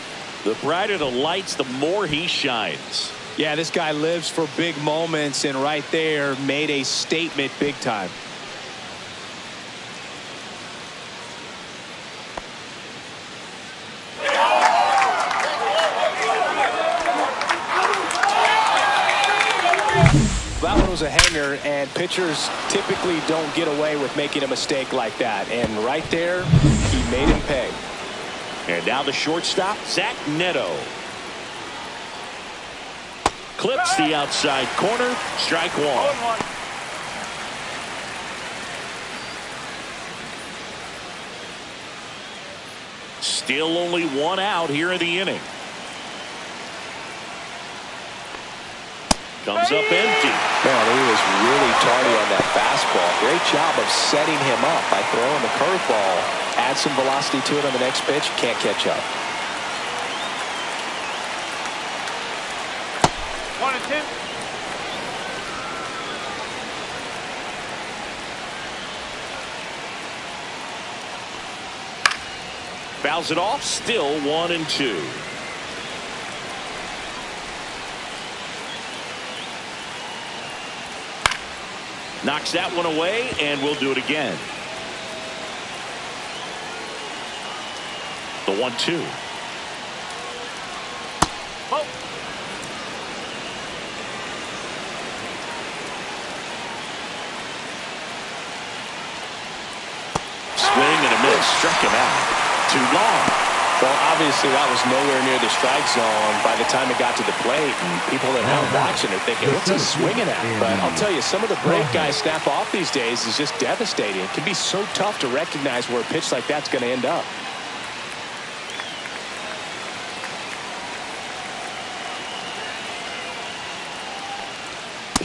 The brighter the lights, the more he shines. Yeah, this guy lives for big moments, and right there made a statement big time. That one was a hanger, and pitchers typically don't get away with making a mistake like that. And right there, he made him pay. And now the shortstop, Zach Neto. Clips the outside corner, strike one. Still only one out here in the inning. Comes up empty. Man, he was really tardy on that fastball. Great job of setting him up by throwing the curveball. Add some velocity to it on the next pitch. Can't catch up. 1-2. Fouls it off. Still 1-2. Knocks that one away, and we'll do it again. The 1-2. Oh. Swing and a miss. Struck him out. Too long. Well, obviously that was nowhere near the strike zone by the time it got to the plate. And people at home watching are thinking, what's he swinging at? But I'll tell you, some of the break guys snap off these days is just devastating. It can be so tough to recognize where a pitch like that's going to end up.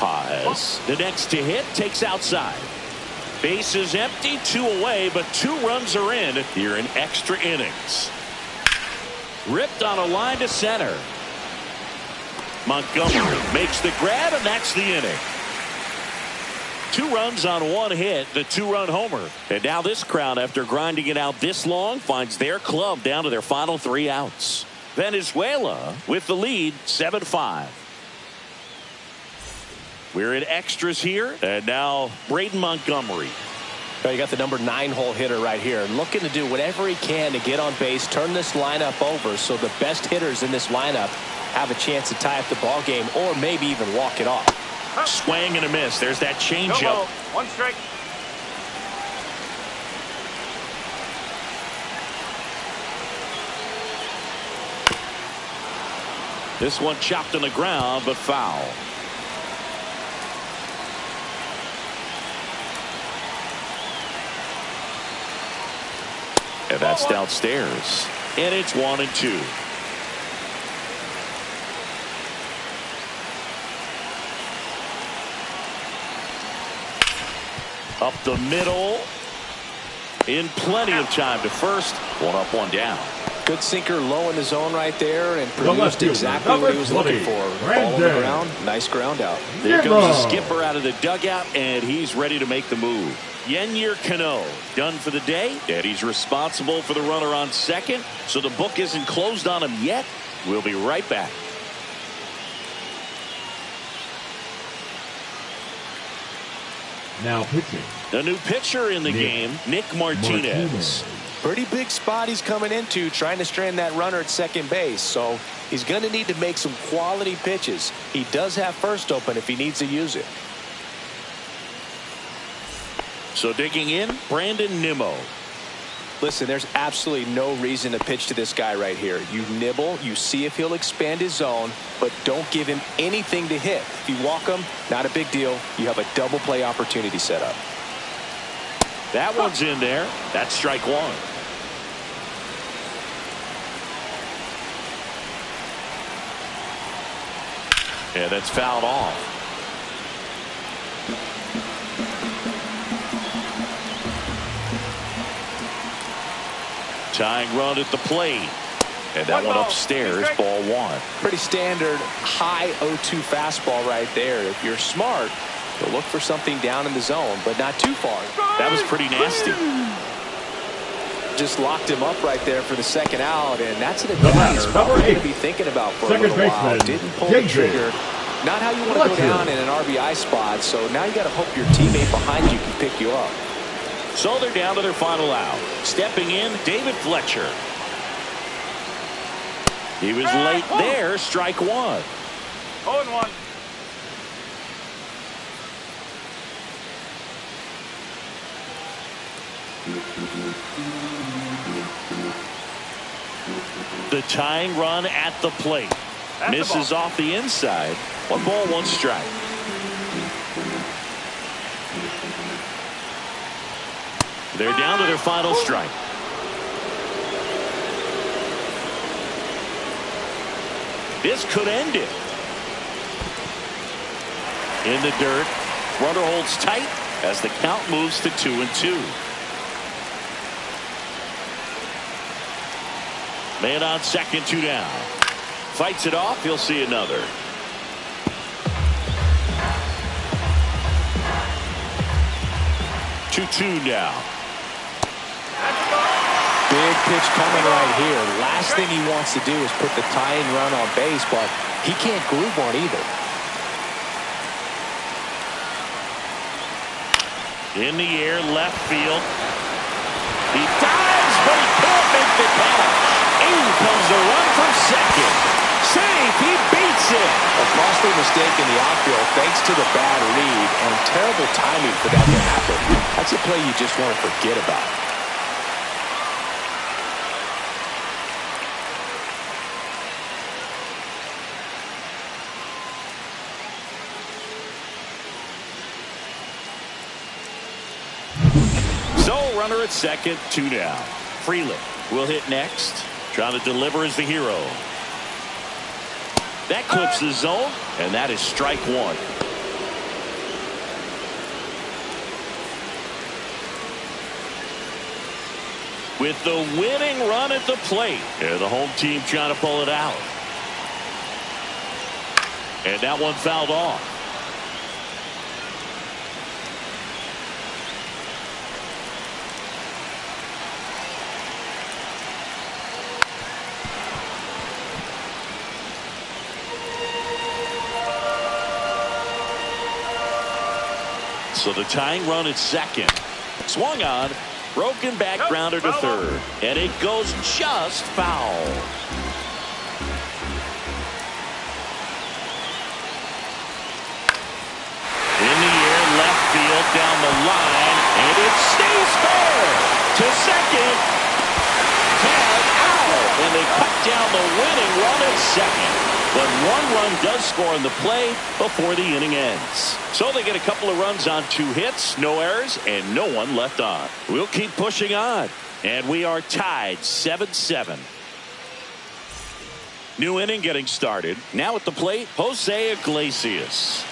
Paz. The next to hit takes outside. Base is empty, 2 away, but 2 runs are in here in extra innings. Ripped on a line to center. Montgomery makes the grab, and that's the inning. 2 runs on 1 hit, the 2-run homer. And now this crowd, after grinding it out this long, finds their club down to their final 3 outs. Venezuela with the lead, 7-5. We're in extras here, and now Braden Montgomery. You got the number 9 hole hitter right here, looking to do whatever he can to get on base, turn this lineup over so the best hitters in this lineup have a chance to tie up the ball game or maybe even walk it off. Swing and a miss. There's that changeup. 1 strike. This one chopped on the ground, but foul. And that's downstairs. And it's 1-2. Up the middle. In plenty of time to first. 1 up, 1 down. Good sinker low in the zone right there and produced exactly what he was looking for. Ball on the ground. Nice ground out. There comes the skipper out of the dugout, and he's ready to make the move. Yennier Cano done for the day, and he's responsible for the runner on second, so the book isn't closed on him yet. We'll be right back. Now pitching. The new pitcher in the game, Nick Martinez. Pretty big spot he's coming into, trying to strand that runner at second base, so he's going to need to make some quality pitches. He does have first open if he needs to use it. So digging in, Brandon Nimmo. Listen, there's absolutely no reason to pitch to this guy right here. You nibble, you see if he'll expand his zone, but don't give him anything to hit. If you walk him, not a big deal. You have a double play opportunity set up. That one's in there. That's strike 1. Yeah, that's fouled off. Tying run at the plate. And that one upstairs, ball 1. Pretty standard high 0-2 fastball right there. If you're smart, you'll look for something down in the zone, but not too far. That was pretty nasty. Just locked him up right there for the second out, and that's an at-bat he's probably going to be thinking about for a little while. Didn't pull the trigger. Not how you want to go down in an RBI spot, so now you got to hope your teammate behind you can pick you up. So they're down to their final out. Stepping in, David Fletcher. He was late there, strike 1. 0-1. The tying run at the plate. Misses off the inside. 1 ball, 1 strike. They're down to their final strike. This could end it. In the dirt. Runner holds tight as the count moves to 2-2. Man on second, 2 down. Fights it off. He'll see another. Two now. Big pitch coming right here. Last thing he wants to do is put the tying run on base, but he can't groove one either. In the air, left field. He dives but he can't make the catch. In comes the run from second. Safe, he beats it. A costly mistake in the outfield thanks to the bad read and terrible timing for that to happen. That's a play you just want to forget about. So runner at second, 2 down. Freeland will hit next. Trying to deliver as the hero. That clips the zone, and that is strike one. With the winning run at the plate, and the home team trying to pull it out. And that one fouled off. So the tying run at second. Swung on. Broken back grounder to third. And it goes just foul. In the air, left field, down the line. And it stays fair. To second. Tag out. And they cut down the winning run at second. But one run does score on the play before the inning ends. So they get a couple of runs on 2 hits, no errors, and no one left on. We'll keep pushing on. And we are tied 7-7. New inning getting started. Now at the plate, Jose Iglesias.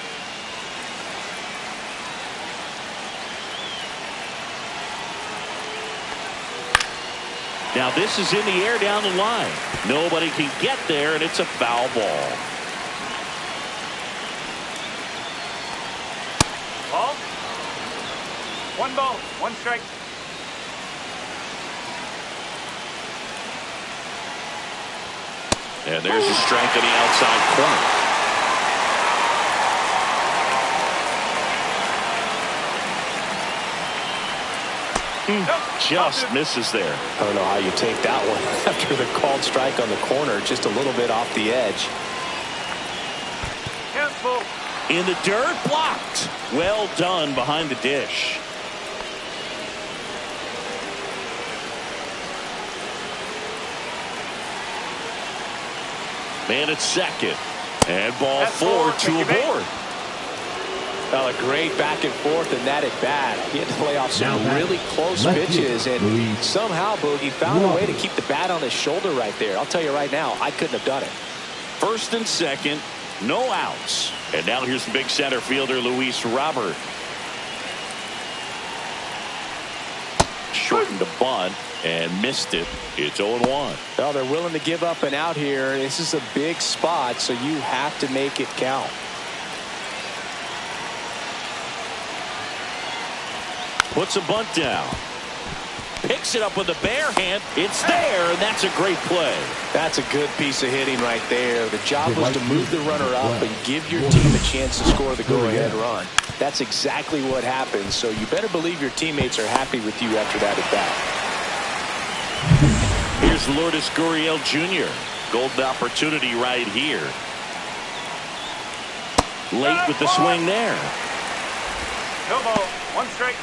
Now this is in the air down the line. Nobody can get there, and it's a foul ball. Ball. 1 ball, 1 strike. And there's a strike in the outside corner. Just misses there. I don't know how you take that one after the called strike on the corner, just a little bit off the edge. Careful. In the dirt, blocked. Well done behind the dish. Man at second. And ball 4, 2 aboard. Well, a great back and forth and that at bat. He had to play off some really close pitches, and somehow Boogie found a way to keep the bat on his shoulder right there. I'll tell you right now, I couldn't have done it. First and second, no outs. And now here's the big center fielder, Luis Robert. Shortened the bunt and missed it. It's 0-1. Well, they're willing to give up an out here. This is a big spot, so you have to make it count. Puts a bunt down. Picks it up with a bare hand. It's there, and that's a great play. That's a good piece of hitting right there. The job was to move the runner up and give your team a chance to score the go-ahead run. That's exactly what happened, so you better believe your teammates are happy with you after that at bat. Here's Lourdes Gurriel Jr. Golden opportunity right here. Late with the swing there. No ball, 1 strike.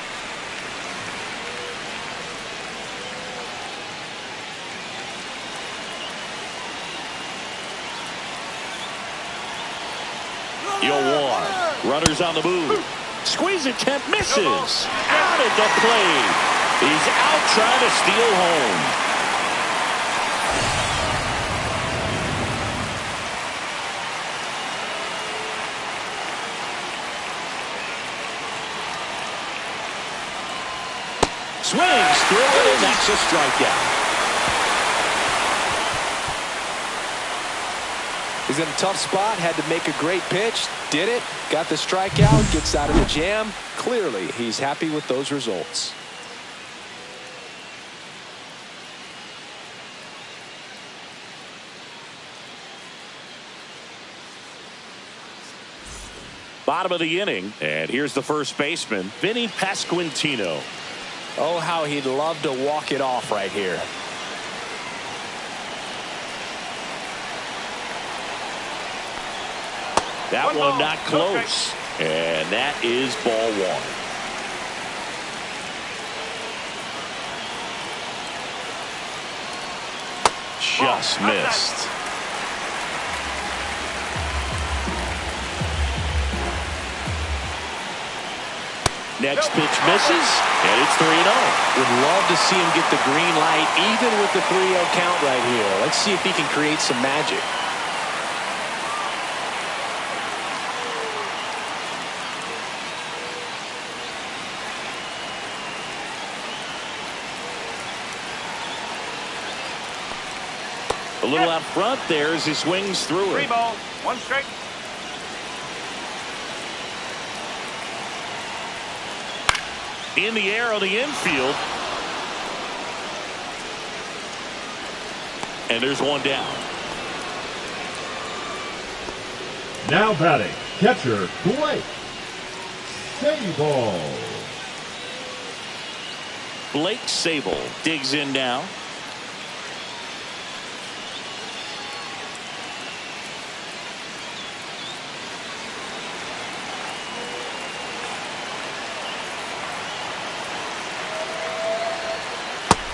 Runners on the move. Squeeze attempt misses. Out at the plate. He's out trying to steal home. Swings through it, and that's a strikeout. He's in a tough spot, had to make a great pitch, did it, got the strikeout, gets out of the jam. Clearly, he's happy with those results. Bottom of the inning, and here's the first baseman, Vinny Pasquantino. Oh, how he'd love to walk it off right here. That one not close. And that is ball one. Just missed. Next pitch misses, and it's 3-0. Would love to see him get the green light, even with the 3-0 count right here. Let's see if he can create some magic. A little out front there as he swings through it. 3 balls, 1 strike. In the air on the infield. And there's one down. Now batting, catcher Blake Sable. Blake Sable digs in now.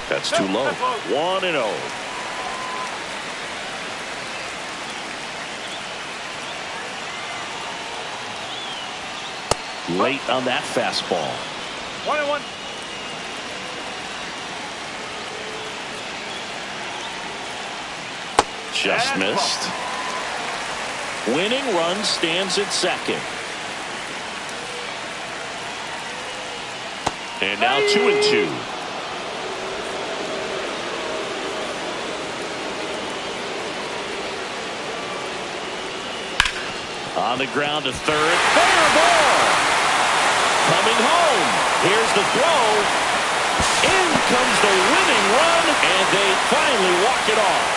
That's too low. 1-0. Late on that fastball. 1-1. Just missed. Winning run stands at second. And now 2-2. On the ground to third. Fair ball. Coming home. Here's the throw. In comes the winning run, and they finally walk it off.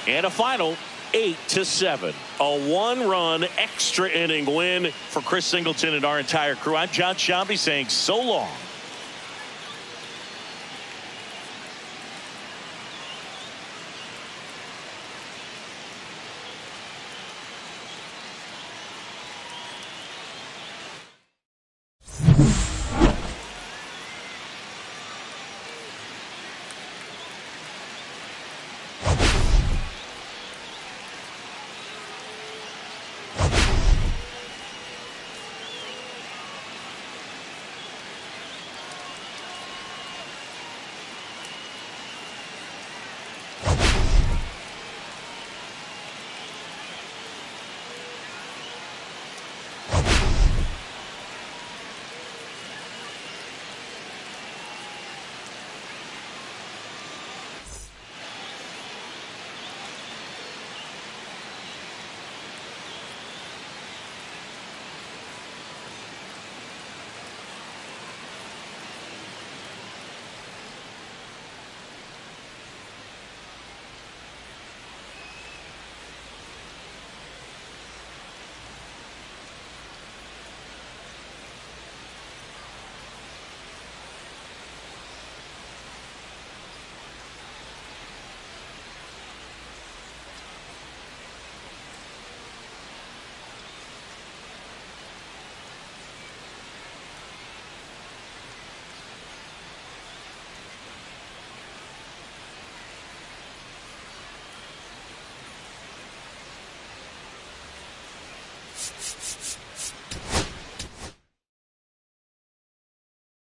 And a final 8-7. A 1-run extra inning win for Chris Singleton and our entire crew. I'm John Shambi saying so long.